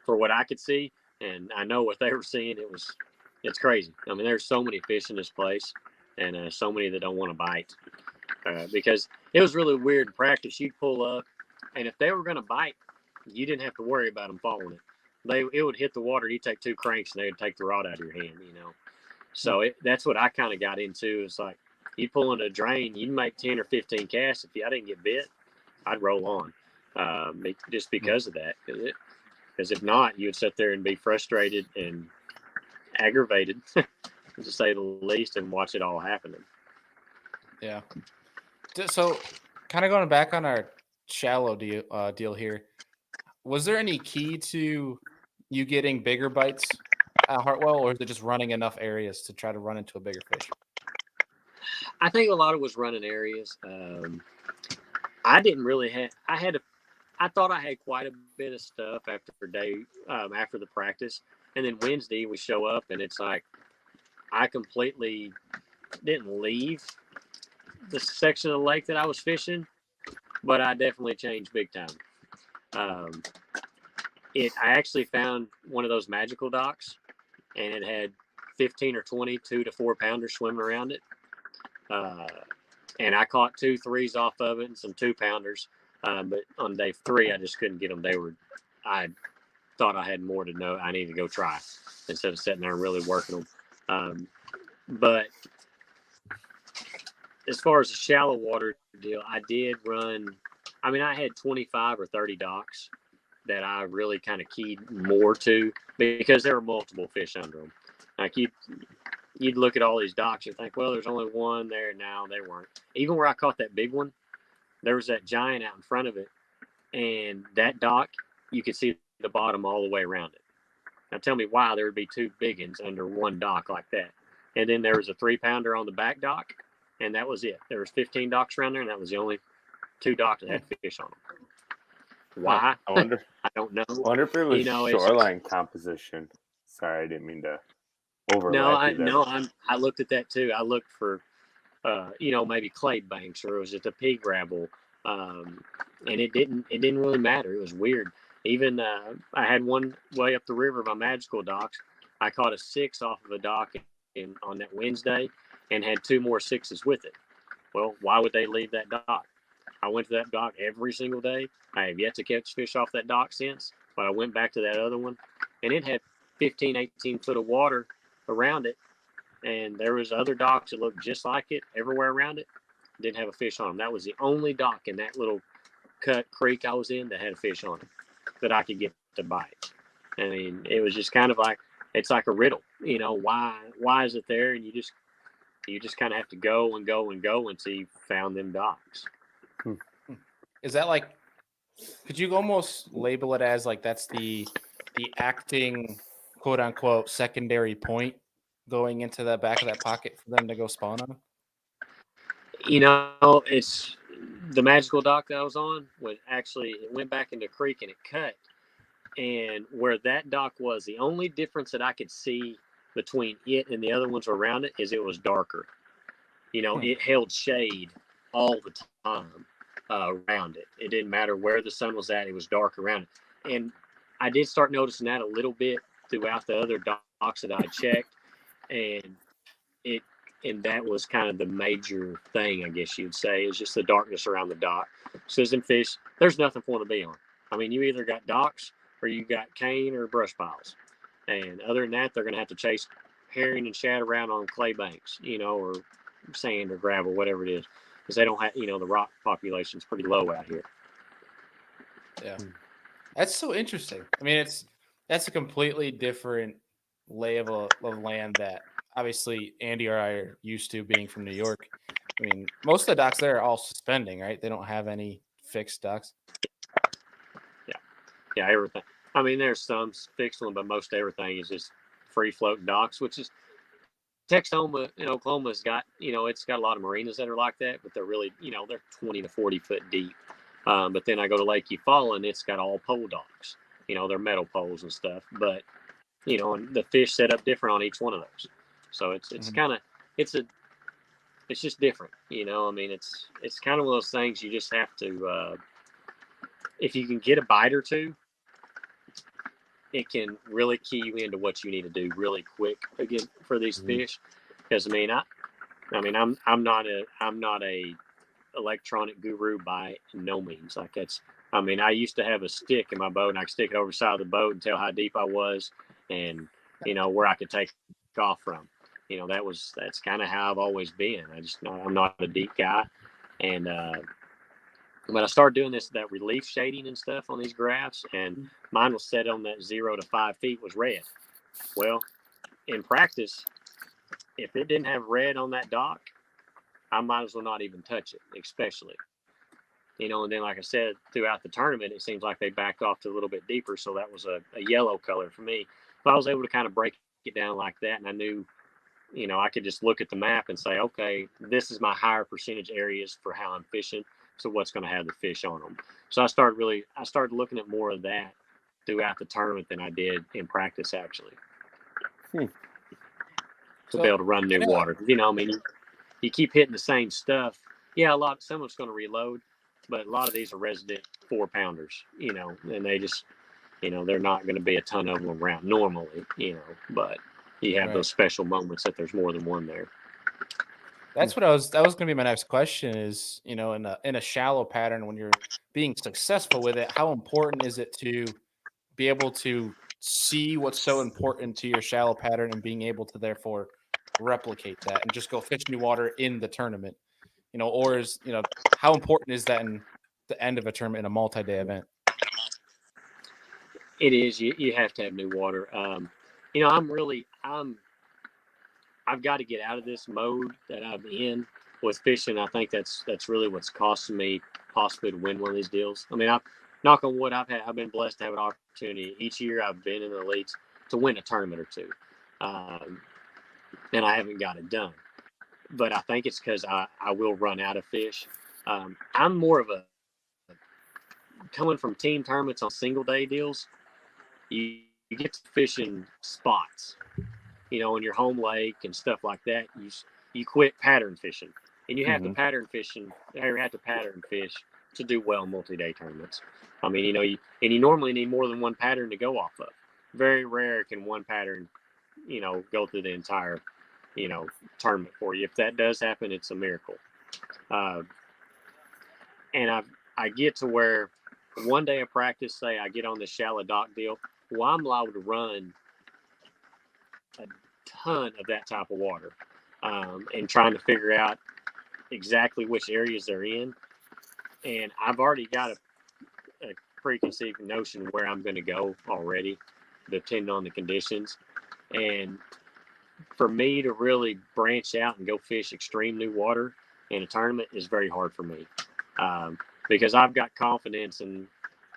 for what I could see, and I know what they were seeing, it's crazy. There's so many fish in this place, and so many that don't want to bite, because it was really weird in practice. You'd pull up, and if they were going to bite, you didn't have to worry about them following it. It would hit the water, and you'd take 2 cranks, and they would take the rod out of your hand. So that's what I kind of got into. It's like you pull into a drain, you make 10 or 15 casts. If I didn't get bit, I'd roll on, just because of that. Because if not, you would sit there and be frustrated and aggravated, to say the least, and watch it all happening. Yeah. So, kind of going back on our shallow deal here, was there any key to you getting bigger bites at Hartwell, or is it just running enough areas to try to run into a bigger fish? I think a lot of it was running areas. I didn't really have. I thought I had quite a bit of stuff after the practice, and then Wednesday we show up and it's like I completely didn't leave the section of the lake that I was fishing, but I definitely changed big time. I actually found one of those magical docks, and it had 15 or 20 2 to 4 pounders swimming around it. And I caught 2 3s off of it and some 2 pounders. But on day 3, I just couldn't get them. I thought I had more to know. I needed to go try instead of sitting there and really working them. But as far as the shallow water deal, I did run. I had 25 or 30 docks that I really kind of keyed more to because there were multiple fish under them. Like you'd look at all these docks and think, well, there's only one there. Now they weren't. Even where I caught that big one, there was that giant out in front of it, and that dock, you could see the bottom all the way around it. Now tell me why there would be 2 big ones under one dock like that. And then there was a 3-pounder on the back dock, and that was it. There was 15 docks around there, and that was the only 2 docks that had fish on them. Why? I wonder. I don't know. I wonder if it was shoreline composition. Sorry, I didn't mean to overlap you there. I looked at that too. I looked for, maybe clay banks, or was it the pea gravel, and it didn't really matter. It was weird. Even I had one way up the river, my magical docks. I caught a 6 off of a dock on that Wednesday, and had 2 more 6s with it. Well, why would they leave that dock? I went to that dock every single day. I have yet to catch fish off that dock since, but I went back to that other one, and it had 15, 18 foot of water around it, and there was other docks that looked just like it everywhere around it. Didn't have a fish on them. That was the only dock in that little cut creek I was in that had a fish on it that I could get to bite. It was just kind of like, it's like a riddle. Why is it there? And you just kind of have to go and go and go until you found them docks. Is that like, could you almost label it as like that's the acting, quote unquote, secondary point going into the back of that pocket for them to go spawn on? It's the magical dock that I was on. It went back into the creek and it cut. And where that dock was, the only difference that I could see between it and the other ones around it is it was darker. it held shade all the time around it. It didn't matter where the sun was at; it was dark around it. And I did start noticing that a little bit throughout the other docks that I checked, and it and that was kind of the major thing, I guess you'd say, is just the darkness around the dock. So as in fish, there's nothing for them to be on. I mean, you either got docks or you got cane or brush piles, and other than that, they're going to have to chase herring and shad around on clay banks, or sand or gravel, whatever it is, because they don't have, the rock population is pretty low out here. Yeah, that's so interesting. I mean, that's a completely different lay of land that obviously Andy or I are used to, being from New York. I mean, most of the docks there are all suspending, right? They don't have any fixed docks. Yeah, everything. I mean, there's some fixed one, but most everything is just free floating docks, which is Texoma in Oklahoma's got, it's got a lot of marinas that are like that, but they're really, they're 20 to 40 foot deep. But then I go to Lake Eufaula and it's got all pole docks, they're metal poles and stuff, but, and the fish set up different on each one of those. So it's kind of, it's just different, I mean, it's kind of one of those things you just have to, if you can get a bite or two, it can really key you into what you need to do really quick again for these fish. Because I'm not a electronic guru by no means. Like I used to have a stick in my boat and I could stick it over the side of the boat and tell how deep I was and where I could take off from. That's kind of how I've always been. I'm not a deep guy, and but I started doing that relief shading and stuff on these graphs, and mine was set on that 0 to 5 feet was red. Well, in practice, if it didn't have red on that dock, I might as well not even touch it, especially. And then, like I said, throughout the tournament, it seems like they backed off to a little bit deeper, so that was a yellow color for me. But I was able to kind of break it down like that, and I knew, I could just look at the map and say, okay, this is my higher percentage areas for how I'm fishing. So what's going to have the fish on them? So I started looking at more of that throughout the tournament than I did in practice, actually. To be able to run new water. You keep hitting the same stuff. Yeah, some of it's going to reload, but a lot of these are resident 4-pounders, and they just, they're not going to be a ton of them around normally, but you have those special moments that there's more than one there. That was going to be my next question is, in a shallow pattern, when you're being successful with it, how important is it to be able to see what's so important to your shallow pattern and being able to therefore replicate that and just go fish new water in the tournament, or is, how important is that in the end of a tournament in a multi-day event? It is. You have to have new water. I've got to get out of this mode that I'm in with fishing. I think that's really what's costing me possibly to win one of these deals. I mean, knock on wood, I've been blessed to have an opportunity each year I've been in the elites to win a tournament or two, and I haven't got it done. But I think it's because I will run out of fish. I'm more of a coming from team tournaments on single day deals. You get to fishing spots. In your home lake and stuff like that, you quit pattern fishing, and you have to pattern fishing, or have to pattern fish to do well in multi-day tournaments. I mean, you normally need more than one pattern to go off of. Very rare can one pattern, go through the entire, tournament for you. If that does happen, it's a miracle. And I get to where one day of practice, say I get on the shallow dock deal, well, I'm allowed to run a ton of that type of water, and trying to figure out exactly which areas they're in. And I've already got a preconceived notion where I'm going to go already, depending on the conditions. And for me to really branch out and go fish extreme new water in a tournament is very hard for me, because I've got confidence in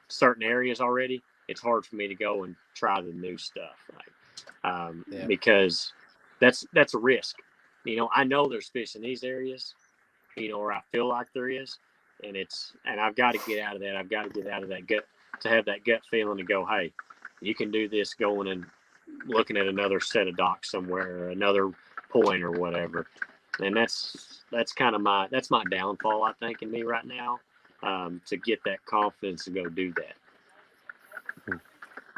certain areas already. It's hard for me to go and try the new stuff. Because that's a risk. I know there's fish in these areas, or I feel like there is, and I've got to get out of that. I've got to get out of that gut, to have that gut feeling to go, hey, you can do this going and looking at another set of docks somewhere or another point or whatever. And that's kind of my downfall, I think, in me right now, to get that confidence to go do that.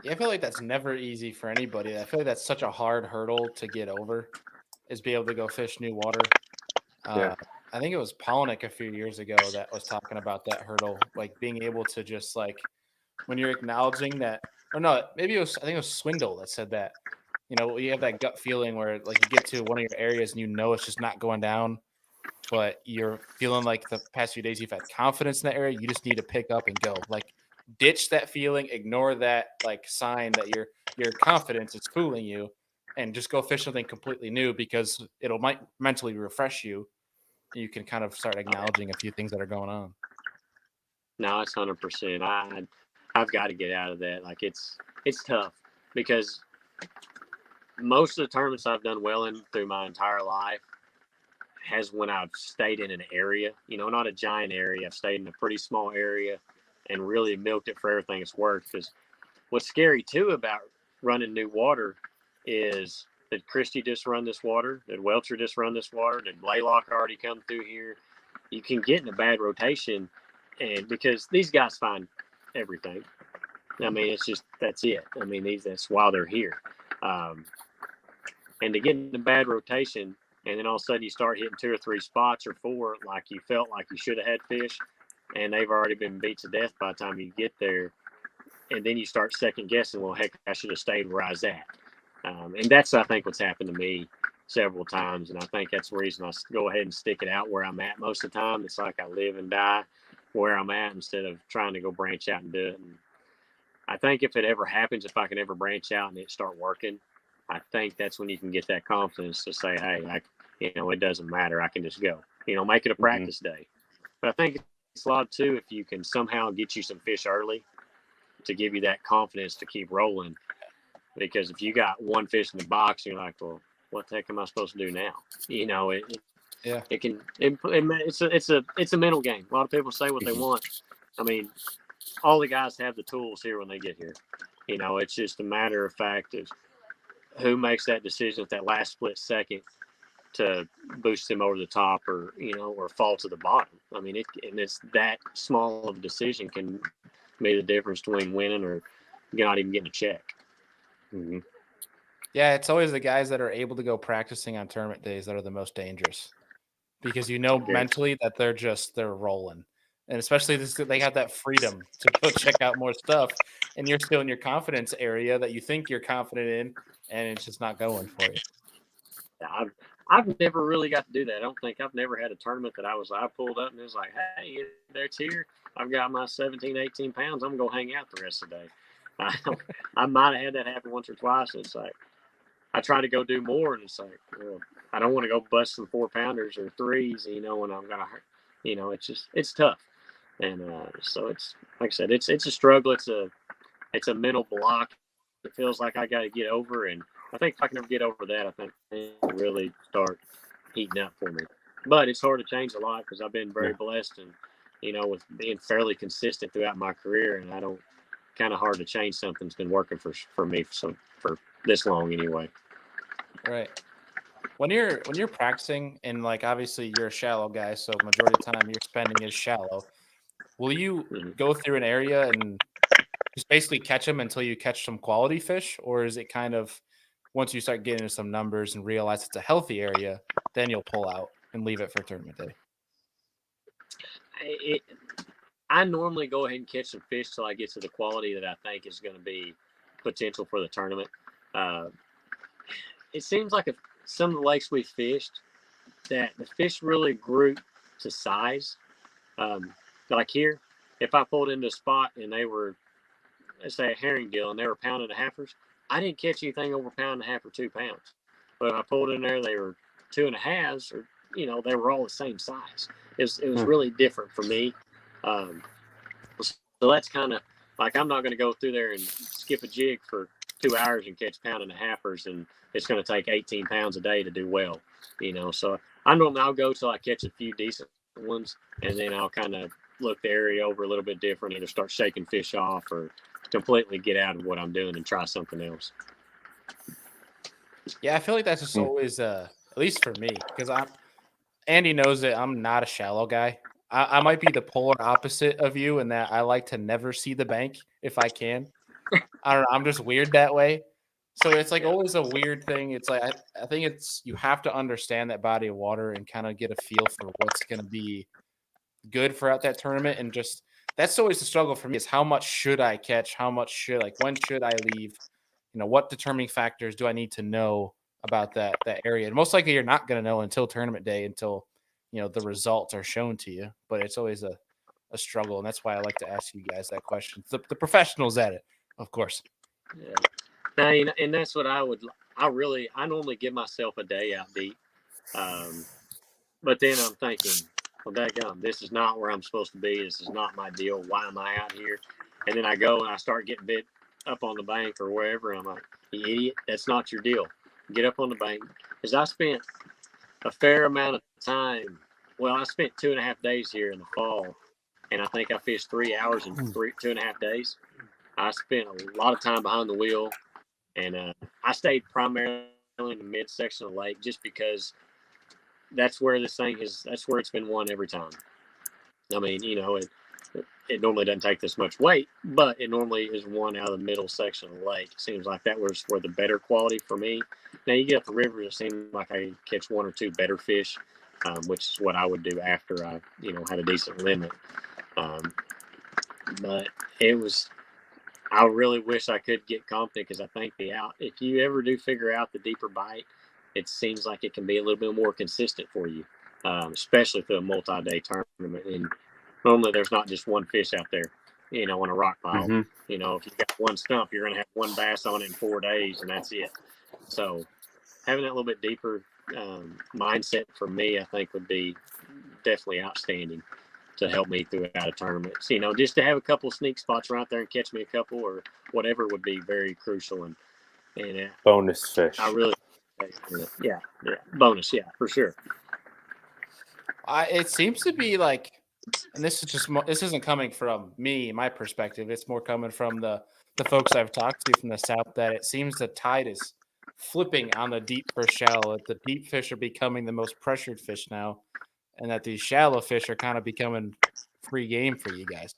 Yeah, I feel like that's never easy for anybody. I feel like that's such a hard hurdle to get over, is be able to go fish new water. Yeah. I think it was Polnick a few years ago that was talking about that hurdle, like being able to just like when you're acknowledging that, or no, maybe it was, I think it was Swindle that said that, you know, you have that gut feeling where like you get to one of your areas and you know it's just not going down, but you're feeling like the past few days you've had confidence in that area. You just need to pick up and go. Like ditch that feeling, ignore that like sign that your confidence is fooling you, and just go fish something completely new because it'll might mentally refresh you. You can kind of start acknowledging a few things that are going on. No, it's 100%. I've got to get out of that. Like it's tough because most of the tournaments I've done well in through my entire life has when I've stayed in an area, you know, not a giant area. I've stayed in a pretty small area and really milked it for everything it's worth. Because what's scary too about running new water is, did Christie just run this water? Did Welcher just run this water? Did Blaylock already come through here? You can get in a bad rotation, and because these guys find everything. I mean, it's just, that's it. I mean, that's why they're here. And to get in a bad rotation, and then all of a sudden you start hitting 2 or 3 spots or 4, like you felt like you should have had fish, and they've already been beat to death by the time you get there. And then you start second guessing, well, heck, I should have stayed where I was at. And that's, I think, what's happened to me several times. And I think that's the reason I go ahead and stick it out where I'm at most of the time. It's like I live and die where I'm at instead of trying to go branch out and do it. And I think if it ever happens, if I can ever branch out and it start working, I think that's when you can get that confidence to say, hey, it doesn't matter. I can just go, make it a practice day. But I think it's a lot too, if you can somehow get you some fish early to give you that confidence to keep rolling. Because if you got one fish in the box, you're like, well, what the heck am I supposed to do now? It's a mental game. A lot of people say what they want. I mean, all the guys have the tools here when they get here. It's just a matter of fact of who makes that decision at that last split second to boost them over the top, or fall to the bottom. I mean, it's that small of a decision can make the difference between winning or not even getting a check. Mm-hmm. Yeah, it's always the guys that are able to go practicing on tournament days that are the most dangerous, because mentally that they're rolling. And especially they have that freedom to go check out more stuff, and you're still in your confidence area that you think you're confident in, and it's just not going for you. Yeah, I've never really got to do that. I don't think I've never had a tournament that I pulled up and it was like, hey, it's here. I've got my 17, 18 pounds. I'm going to go hang out the rest of the day. I might have had that happen once or twice. It's like, I try to go do more, and it's like, well, I don't want to go bust some 4-pounders or 3s, when I'm going to, it's tough. And so it's, like I said, it's a struggle. It's a mental block. It feels like I got to get over. And I think if I can ever get over that, I think it'll really start heating up for me. But it's hard to change a lot because I've been very blessed and, with being fairly consistent throughout my career. And kind of hard to change something that's been working for me for this long anyway. Right. When you're practicing, and like obviously you're a shallow guy, so majority of the time you're spending is shallow. Will you go through an area and just basically catch them until you catch some quality fish, or is it kind of once you start getting into some numbers and realize it's a healthy area, then you'll pull out and leave it for tournament day? I normally go ahead and catch some fish till I get to the quality that I think is going to be potential for the tournament. It seems like some of the lakes we fished, that the fish really group to size. Like here, if I pulled into a spot and they were, let's say, a herring gill, and they were 1.5 pounders, I didn't catch anything over 1.5 pounds or 2 pounds. But if I pulled in there, they were 2.5s, or they were all the same size. It was really different for me. So that's kind of like, I'm not going to go through there and skip a jig for 2 hours and catch 1.5-pounders, and it's going to take 18 pounds a day to do well. So I'll go till I catch a few decent ones, and then I'll kind of look the area over a little bit different, either start shaking fish off or completely get out of what I'm doing and try something else. Yeah, I feel like that's just always, at least for me, because Andy knows that I'm not a shallow guy. I might be the polar opposite of you in that I like to never see the bank if I can. I don't know. I'm just weird that way. So it's like Yeah. always a weird thing. It's like I think it's you have to understand that body of water and kind of get a feel for what's going to be good throughout that tournament. And just that's always the struggle for me is how much should I catch? How much should like when should I leave? You know, what determining factors do I need to know about that area? And most likely you're not going to know until tournament day until the results are shown to you. But it's always a struggle, and that's why I like to ask you guys that question. The professionals at it, of course. Yeah. Now, and that's what I normally give myself a day out deep. But then I'm thinking, well, dadgum, this is not where I'm supposed to be. This is not my deal. Why am I out here? And then I go and I start getting bit up on the bank or wherever. And I'm like, you idiot, that's not your deal. Get up on the bank. Because I spent a fair amount of time. Well, I spent 2.5 days here in the fall. And I think I fished 3 hours in 2.5 days. I spent a lot of time behind the wheel. And I stayed primarily in the midsection of the lake just because that's where this thing is. That's where it's been won every time. I mean, it normally doesn't take this much weight, but it normally is won out of the middle section of the lake. It seems like that was where the better quality for me. Now you get up the river, it seems like I catch 1 or 2 better fish, which is what I would do after I, had a decent limit. But I really wish I could get confident because I think if you ever do figure out the deeper bite, it seems like it can be a little bit more consistent for you, especially for a multi-day tournament. And normally there's not just one fish out there, on a rock pile. Mm-hmm. If you've got one stump, you're going to have one bass on it in 4 days, and that's it. So having that little bit deeper mindset for me, I think would be definitely outstanding to help me throughout a tournament. So, just to have a couple of sneak spots right there and catch me a couple or whatever would be very crucial. And bonus fish. I really, yeah, bonus, yeah, for sure. It seems to be like, and this isn't coming from me, my perspective. It's more coming from the folks I've talked to from the South that it seems the tide is flipping on the deep for shallow. The deep fish are becoming the most pressured fish now, and that these shallow fish are kind of becoming free game for you guys.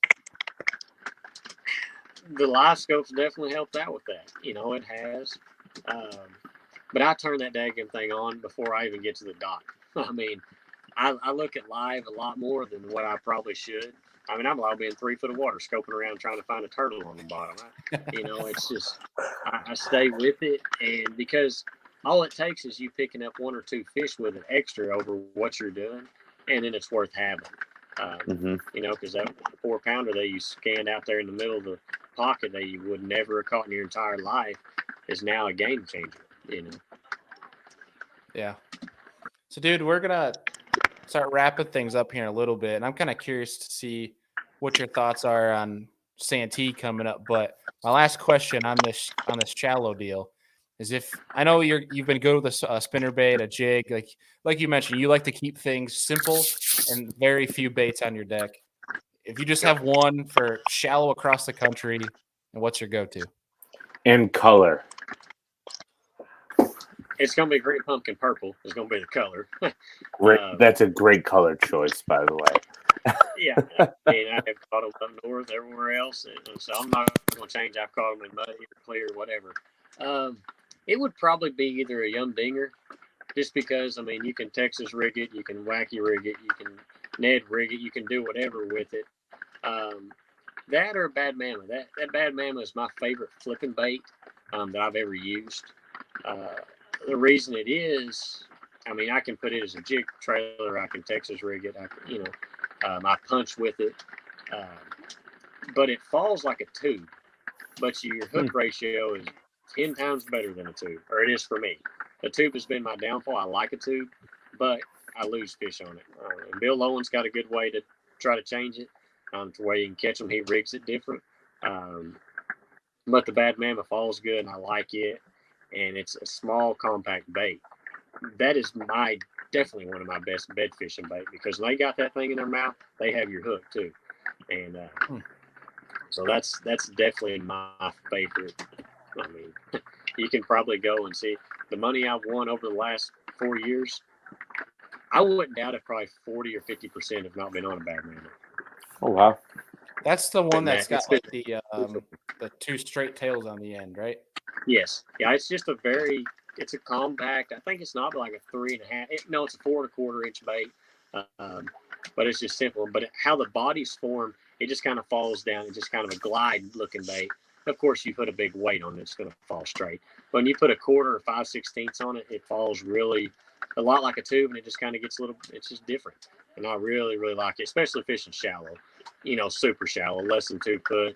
The live scopes definitely helped out with that. It has. But I turn that daggum thing on before I even get to the dock. I mean, I look at live a lot more than what I probably should. I mean, I'm allowed to be in 3 foot of water, scoping around trying to find a turtle on the bottom. It's just, I stay with it. And because all it takes is you picking up 1 or 2 fish with an extra over what you're doing, and then it's worth having. Because that 4-pounder that you scanned out there in the middle of the pocket that you would never have caught in your entire life is now a game changer. Yeah. So, dude, we're gonna start wrapping things up here in a little bit, and I'm kind of curious to see what your thoughts are on Santee coming up. But my last question on this shallow deal is, if I know you've been good with a spinner bait, a jig, like you mentioned, you like to keep things simple and very few baits on your deck. If you just have one for shallow across the country, and what's your go-to? And color. It's going to be green pumpkin purple. It's going to be the color. Great. That's a great color choice, by the way. Yeah. I mean, I have caught them up north, everywhere else. And so I'm not going to change. I've caught them in muddy or clear, whatever. It would probably be either a young dinger, just because, I mean, you can Texas rig it, you can wacky rig it, you can Ned rig it, you can do whatever with it. That or a bad mama. That bad mama is my favorite flipping bait that I've ever used. The reason it is, I mean, I can put it as a jig trailer. I can Texas rig it. I punch with it. But it falls like a tube. But your hook ratio is 10 times better than a tube, or it is for me. The tube has been my downfall. I like a tube, but I lose fish on it. And Bill Lowen's got a good way to try to change it to where you can catch them. He rigs it different. But the bad mama falls good, and I like it. And it's a small, compact bait. That is definitely one of my best bed fishing bait, because when they got that thing in their mouth, they have your hook too. And so that's definitely my favorite. I mean, you can probably go and see the money I've won over the last 4 years. I wouldn't doubt if probably 40 or 50% have not been on a bad manner. Oh wow. That's the one that's got It's like the two straight tails on the end, right? Yes. Yeah, it's just it's a compact. I think it's not like a 3.5. No, it's a 4.25 inch bait. But it's just simple. But how the body's formed, it just kind of falls down. It's just kind of a glide looking bait. Of course, you put a big weight on it, it's going to fall straight. But when you put a 1/4 or 5/16 on it, it falls really a lot like a tube, and it just kind of gets it's just different. And I really, really like it, especially fishing shallow, super shallow, less than 2 foot.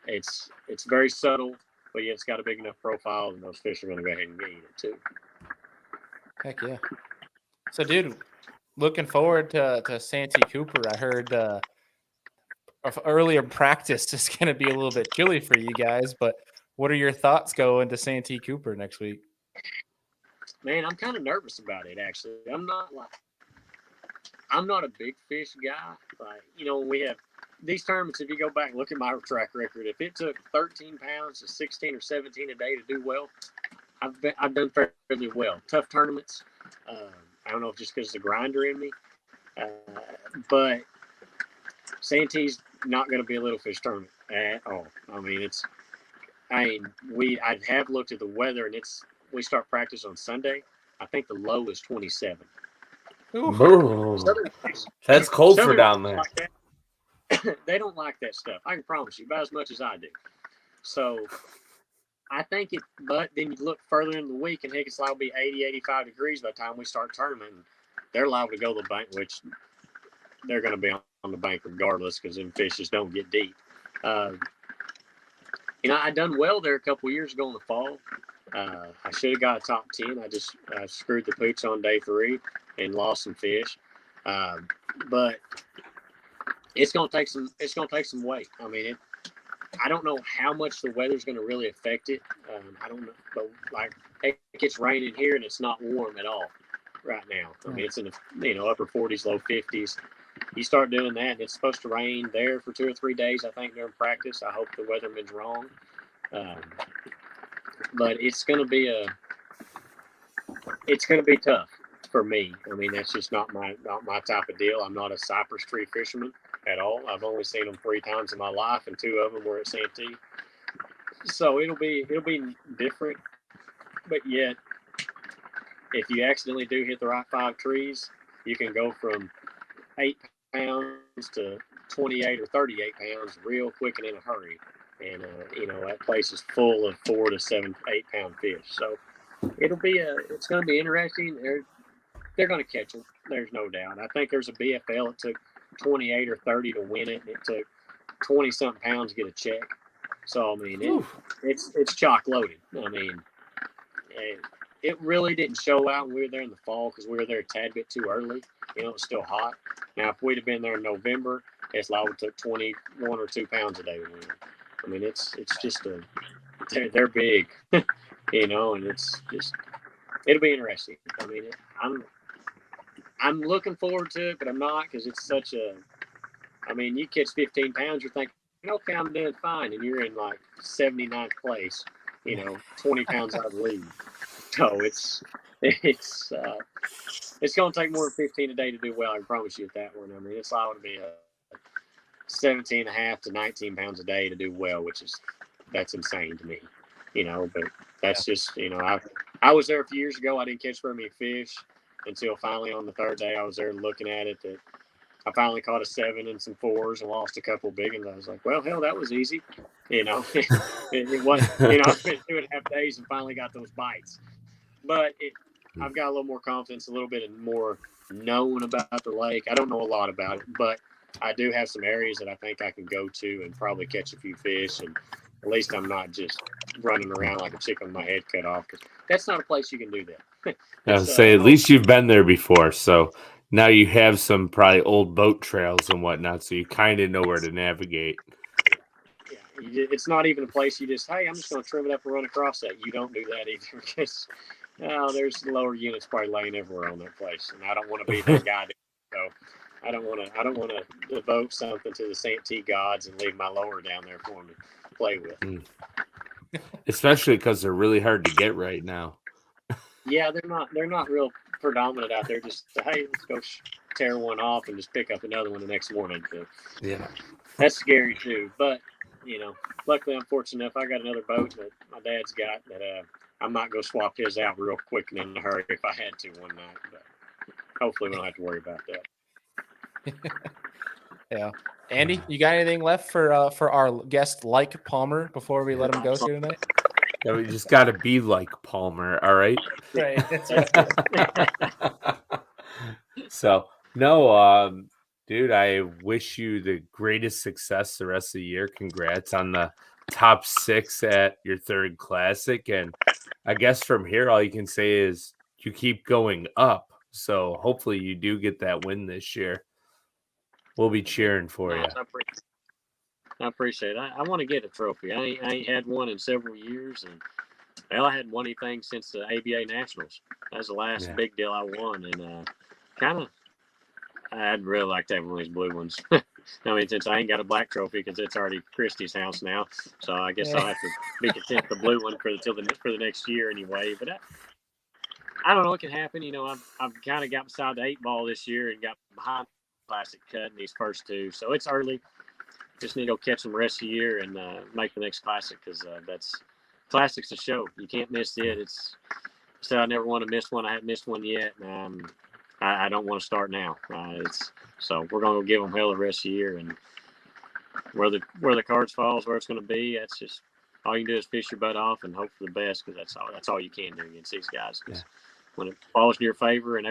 It's very subtle, but yeah, it's got a big enough profile, and those fish are going to go ahead and eat it too. Heck yeah. So, dude, looking forward to Santee Cooper. I heard earlier practice is going to be a little bit chilly for you guys, but what are your thoughts going to Santee Cooper next week? Man, I'm kind of nervous about it, actually. I'm not a big fish guy. Like, when we have these tournaments, if you go back and look at my track record, if it took 13 pounds to 16 or 17 a day to do well, I've done fairly well. Tough tournaments. I don't know if just because of the grinder in me, but Santee's not going to be a little fish tournament at all. I mean, I have looked at the weather, and we start practice on Sunday. I think the low is 27. That's cold for down there. Like they don't like that stuff. I can promise you, about as much as I do. So I think but then you look further in the week, and it's liable to be 80, 85 degrees by the time we start tournament. And they're liable to go to the bank, which they're going to be on the bank regardless, because them fish just don't get deep. I done well there a couple years ago in the fall. I should have got a top 10. I screwed the pooch on day 3 and lost some fish. But it's gonna take some weight. I mean, I don't know how much the weather's gonna really affect it. I don't know, but like it gets raining here and it's not warm at all right now. I mean, it's in the upper 40s, low 50s. You start doing that, and it's supposed to rain there for 2 or 3 days, I think, during practice. I hope the weatherman's wrong. But it's gonna be tough for me. I mean, that's just not my type of deal. I'm not a cypress tree fisherman at all. I've only seen them 3 times in my life, and 2 of them were at Santee. So it'll be different. But yet, if you accidentally do hit the right 5 trees, you can go from 8 pounds to 28 or 38 pounds real quick and in a hurry. And that place is full of 4 to 7, 8 pound fish. So it's going to be interesting. They're going to catch them. There's no doubt. I think there's a BFL. It took 28 or 30 to win it, and it took 20 something pounds to get a check. So I mean, it's chock loaded. I mean, it really didn't show out when we were there in the fall, because we were there a tad bit too early. It was still hot. Now, if we'd have been there in November, it's like it took 21 or 2 pounds a day to win. I mean, it's just they're big, and it's just it'll be interesting. I mean, I'm looking forward to it, but I'm not, because it's such a. I mean, you catch 15 pounds, you're thinking, okay, I'm doing fine, and you're in like 79th place. 20 pounds out of the lead. So it's going to take more than 15 a day to do well. I can promise you that one. I mean, it's liable to be a 17.5 to 19 pounds a day to do well, that's insane to me, but that's just, I was there a few years ago. I didn't catch very many fish until finally on the 3rd day I was there looking at it, that I finally caught a 7 and some 4s and lost a couple big ones. I was like, well, hell, that was easy. It was, I spent 2.5 days and finally got those bites. But I've got a little more confidence, a little bit more known about the lake. I don't know a lot about it, but I do have some areas that I think I can go to and probably catch a few fish. And at least I'm not just running around like a chicken with my head cut off. That's not a place you can do that. I would say at least you've been there before. So now you have some probably old boat trails and whatnot, so you kind of know where to navigate. Yeah, it's not even a place you just, hey, I'm just going to trim it up and run across that. You don't do that either, because there's lower units probably laying everywhere on that place, and I don't want to be that guy. So I don't want to devote something to the Santee gods and leave my lower down there for them to play with. Especially because they're really hard to get right now. Yeah, they're not real predominant out there. Just hey, let's go tear one off and just pick up another one the next morning. So Yeah. that's scary too. But luckily I'm fortunate enough. I got another boat that my dad's got that I might go swap his out real quick and in a hurry if I had to one night. But hopefully we don't have to worry about that. Yeah. Andy, you got anything left for our guest Lake Palmer before we let him go here tonight? Yeah, we just got to be like Palmer, all right? Right. That's right. So, no, dude, I wish you the greatest success the rest of the year. Congrats on the top 6 at your 3rd Classic. And I guess from here, all you can say is you keep going up. So hopefully you do get that win this year. We'll be cheering for you. I appreciate it. I want to get a trophy. I ain't had one in several years, and I hadn't won anything since the ABA Nationals. That was the last big deal I won, and I'd really like to have one of these blue ones. I mean, since I ain't got a black trophy because it's already Christy's house now, so I guess I'll have to be content with the blue one for the next year anyway. But I don't know what can happen. I've kind of got beside the 8 ball this year and got behind the Classic cut in these first 2, so it's early. Just need to go catch them the rest of the year and make the next Classic because Classic's a show. You can't miss it. I never want to miss one. I haven't missed one yet. I don't want to start now. So we're going to give them hell the rest of the year, and where the cards falls, where it's going to be. That's just all you can do is fish your butt off and hope for the best because that's all you can do against these guys. Because when it falls in your favor and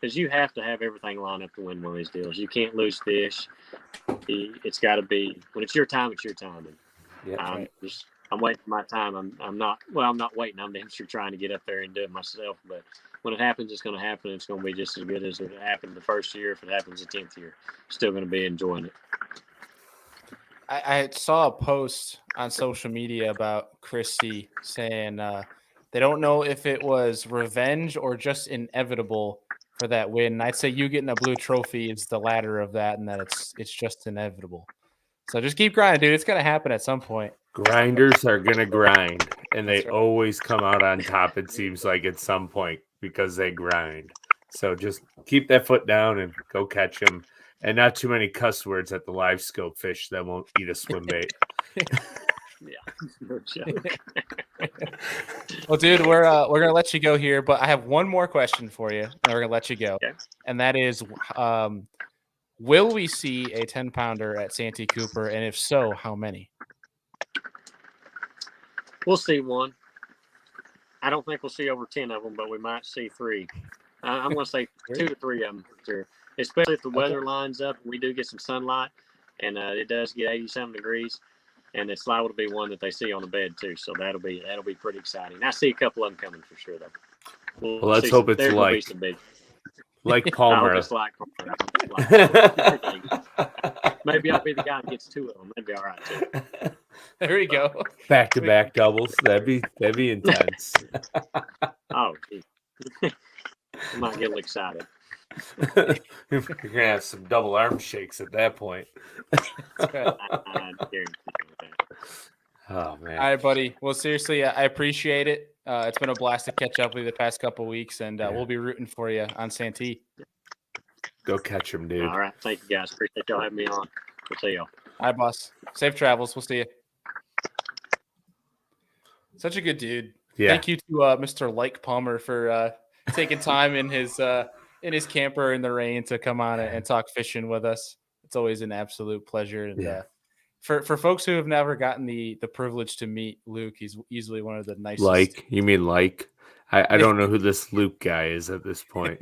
because you have to have everything lined up to win one of these deals. You can't lose fish. It's got to be when it's your time. It's your time. And I'm waiting for my time. I'm not waiting. I'm damn sure trying to get up there and do it myself. But when it happens, it's going to happen. It's going to be just as good as it happened the first year. If it happens the 10th year, still going to be enjoying it. I saw a post on social media about Christy saying they don't know if it was revenge or just inevitable for that win. I'd say you getting a blue trophy is the latter of that, and that it's just inevitable. So just keep grinding, dude. It's gonna happen at some point. Grinders are gonna grind, and they always come out on top. It seems like at some point because they grind. So just keep that foot down and go catch them, and not too many cuss words at the live scope fish that won't eat a swim bait. Well, dude, we're gonna let you go here, but I have one more question for you, and we're gonna let you go. Okay. And that is, will we see a 10-pounder at Santee Cooper, and if so, how many? We'll see one. I don't think we'll see over 10 of them, but we might see 3. I'm going to say 2 to 3 of them, sure. Especially if the weather lines up and we do get some sunlight, and it does get 80-something degrees, and it's liable to be one that they see on the bed too. So that'll be pretty exciting. I see a couple of them coming for sure, though. Well, let's hope it's like Palmer. I hope it's like Palmer. Maybe I'll be the guy that gets 2 of them. That'd be all right too. There we go. Back-to-back doubles. That'd be intense. Oh, I might get a little excited. You're gonna have some double arm shakes at that point. I guarantee that. Oh man! All right, buddy. Well, seriously, I appreciate it. It's been a blast to catch up with you the past couple of weeks, and we'll be rooting for you on Santee. Go catch him, dude. All right, thank you guys. Appreciate y'all having me on. We'll see y'all. All right, boss. Safe travels. We'll see you. Such a good dude. Yeah. Thank you to Mr. Lake Palmer for taking time in his camper in the rain to come on and talk fishing with us. It's always an absolute pleasure. And for folks who have never gotten the privilege to meet Luke, he's easily one of the nicest. Like, you mean like? I don't know who this Luke guy is at this point.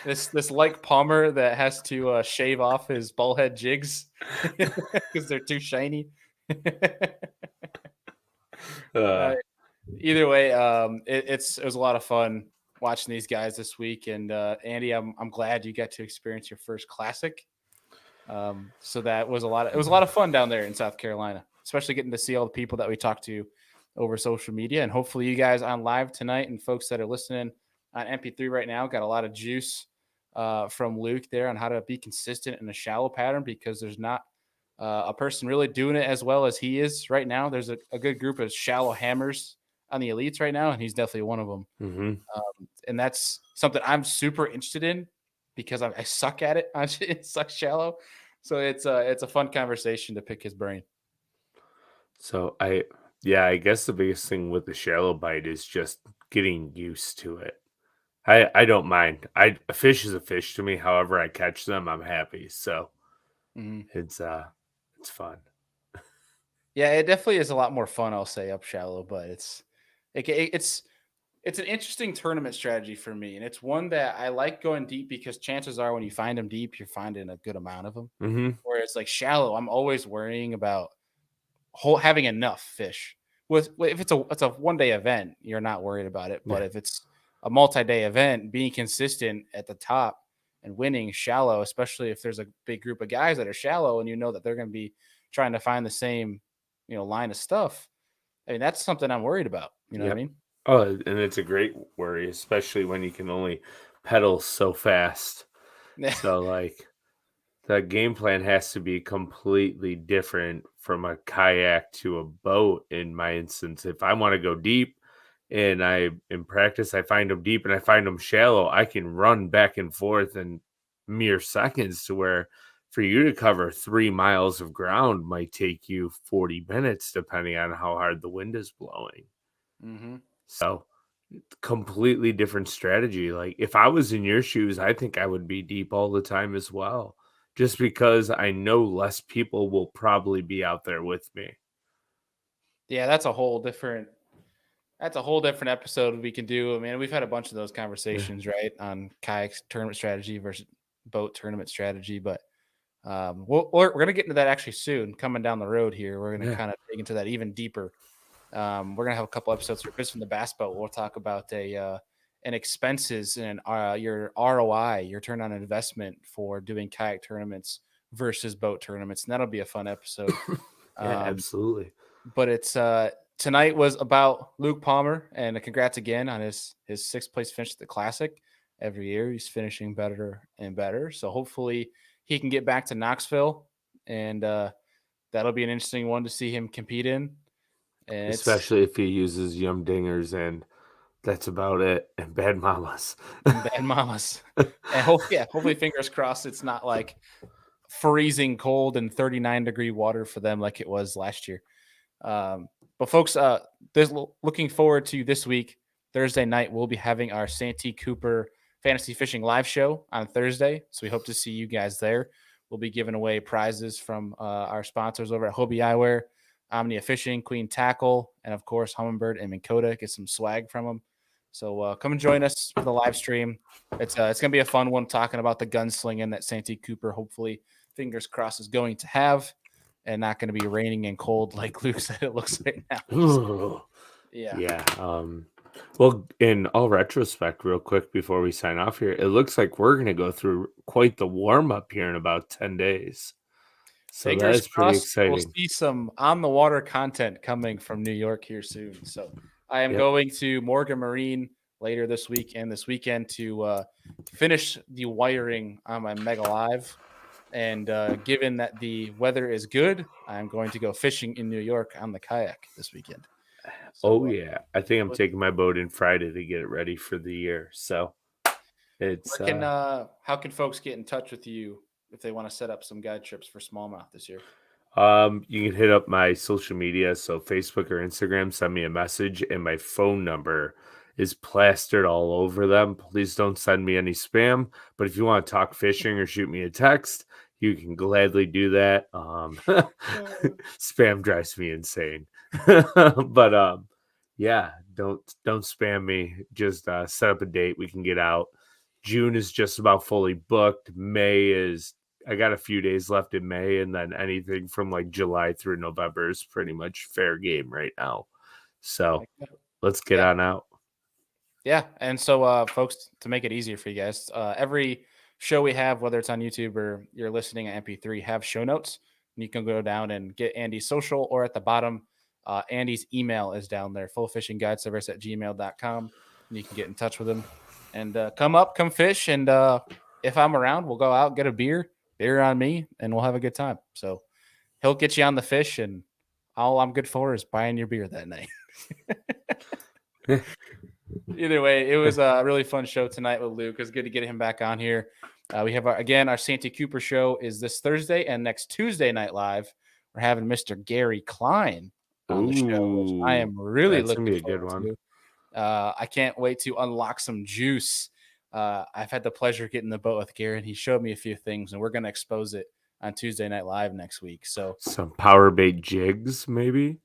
This Lake Palmer that has to shave off his ball head jigs because they're too shiny. Either way, it was a lot of fun watching these guys this week, and Andy, I'm glad you got to experience your first Classic. So that was a lot of fun down there in South Carolina, especially getting to see all the people that we talked to over social media, and hopefully you guys on live tonight and folks that are listening on MP3 right now got a lot of juice from Luke there on how to be consistent in a shallow pattern, because there's not a person really doing it as well as he is right now. There's a good group of shallow hammers on the elites right now, and he's definitely one of them. And that's something I'm super interested in because I suck at it. It sucks shallow, so it's a fun conversation to pick his brain. So I guess the biggest thing with the shallow bite is just getting used to it. I don't mind. A fish is a fish to me. However I catch them, I'm happy. So it's fun. Yeah, it definitely is a lot more fun, I'll say, up shallow, but it's an interesting tournament strategy for me, and it's one that I like going deep because chances are when you find them deep, you're finding a good amount of them. Whereas like shallow, I'm always worrying about having enough fish. If it's a one-day event, you're not worried about it. But if it's a multi-day event, being consistent at the top and winning shallow, especially if there's a big group of guys that are shallow and you know that they're going to be trying to find the same, line of stuff. I mean, that's something I'm worried about. You know what I mean? Oh, and it's a great worry, especially when you can only pedal so fast. So like the game plan has to be completely different from a kayak to a boat. In my instance, if I want to go deep and in practice I find them deep and I find them shallow, I can run back and forth in mere seconds, to where for you to cover 3 miles of ground might take you 40 minutes depending on how hard the wind is blowing. So completely different strategy. Like if I was in your shoes, I think I would be deep all the time as well, just because I know less people will probably be out there with me. Yeah, that's a whole different episode we can do. I mean, we've had a bunch of those conversations, right, on kayak tournament strategy versus boat tournament strategy. But we're going to get into that actually soon, coming down the road here. We're going to kind of dig into that even deeper. We're going to have a couple episodes for Chris from the Bass Boat. We'll talk about an expenses and your ROI, your return on investment for doing kayak tournaments versus boat tournaments, and that'll be a fun episode. Absolutely. But it's tonight was about Luke Palmer, and congrats again on his 6th place finish at the Classic. Every year he's finishing better and better, so hopefully he can get back to Knoxville, and that'll be an interesting one to see him compete in. And especially if he uses yum dingers, and that's about it, and bad mamas. And hopefully fingers crossed it's not like freezing cold and 39-degree water for them like it was last year. But folks, looking forward to this week. Thursday night, we'll be having our Santee Cooper Fantasy Fishing live show on Thursday. So we hope to see you guys there. We'll be giving away prizes from our sponsors over at Hobie Eyewear, Omnia Fishing, Queen Tackle, and of course, Humminbird and Minn Kota. Get some swag from them. So come and join us for the live stream. It's going to be a fun one, talking about the gunslinging that Santee Cooper, hopefully, fingers crossed, is going to have, and not going to be raining and cold like Luke said it looks right now. So, yeah. Well, in all retrospect, real quick before we sign off here, it looks like we're going to go through quite the warm up here in about 10 days. So fingers that's pretty exciting. We'll see some on the water content coming from New York here soon. So I am going to Morgan Marine later this week and this weekend to finish the wiring on my Mega Live. And given that the weather is good, I'm going to go fishing in New York on the kayak this weekend. So, I think I'm taking my boat in Friday to get it ready for the year. So it's how can folks get in touch with you if they want to set up some guide trips for smallmouth this year? You can hit up my social media, so Facebook or Instagram, send me a message, and my phone number is plastered all over them. Please don't send me any spam, but if you want to talk fishing or shoot me a text, you can gladly do that. Spam drives me insane. But don't spam me. Just set up a date. We can get out. June is just about fully booked. I got a few days left in May, and then anything from like July through November is pretty much fair game right now. So let's get on out. Yeah. And so, folks, to make it easier for you guys, every show we have, whether it's on YouTube or you're listening at MP3, have show notes. And you can go down and get Andy's social, or at the bottom, Andy's email is down there, fullfishingguideservice@gmail.com. And you can get in touch with him and come fish. And if I'm around, we'll go out, get a beer on me, and we'll have a good time. So he'll get you on the fish, and all I'm good for is buying your beer that night. Either way, it was a really fun show tonight with Luke. It was good to get him back on here. We have our Santee Cooper show is this Thursday, and next Tuesday night live, we're having Mr. Gary Klein on the show, which I am really that's gonna looking be a good forward one. to. I can't wait to unlock some juice. I've had the pleasure of getting the boat with Gary, and he showed me a few things, and we're going to expose it on Tuesday Night Live next week. So Some power bait jigs, maybe.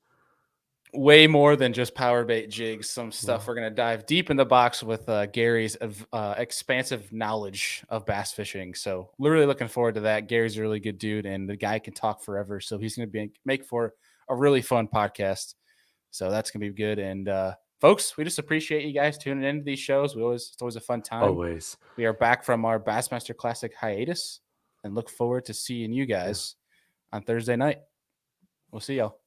way more than just power bait jigs, some stuff. Wow. We're going to dive deep in the box with Gary's expansive knowledge of bass fishing. So we're really looking forward to that. Gary's a really good dude, and the guy can talk forever. So he's going to make for a really fun podcast. So that's going to be good. And folks, we just appreciate you guys tuning into these shows. It's always a fun time. Always. We are back from our Bassmaster Classic hiatus and look forward to seeing you guys on Thursday night. We'll see y'all.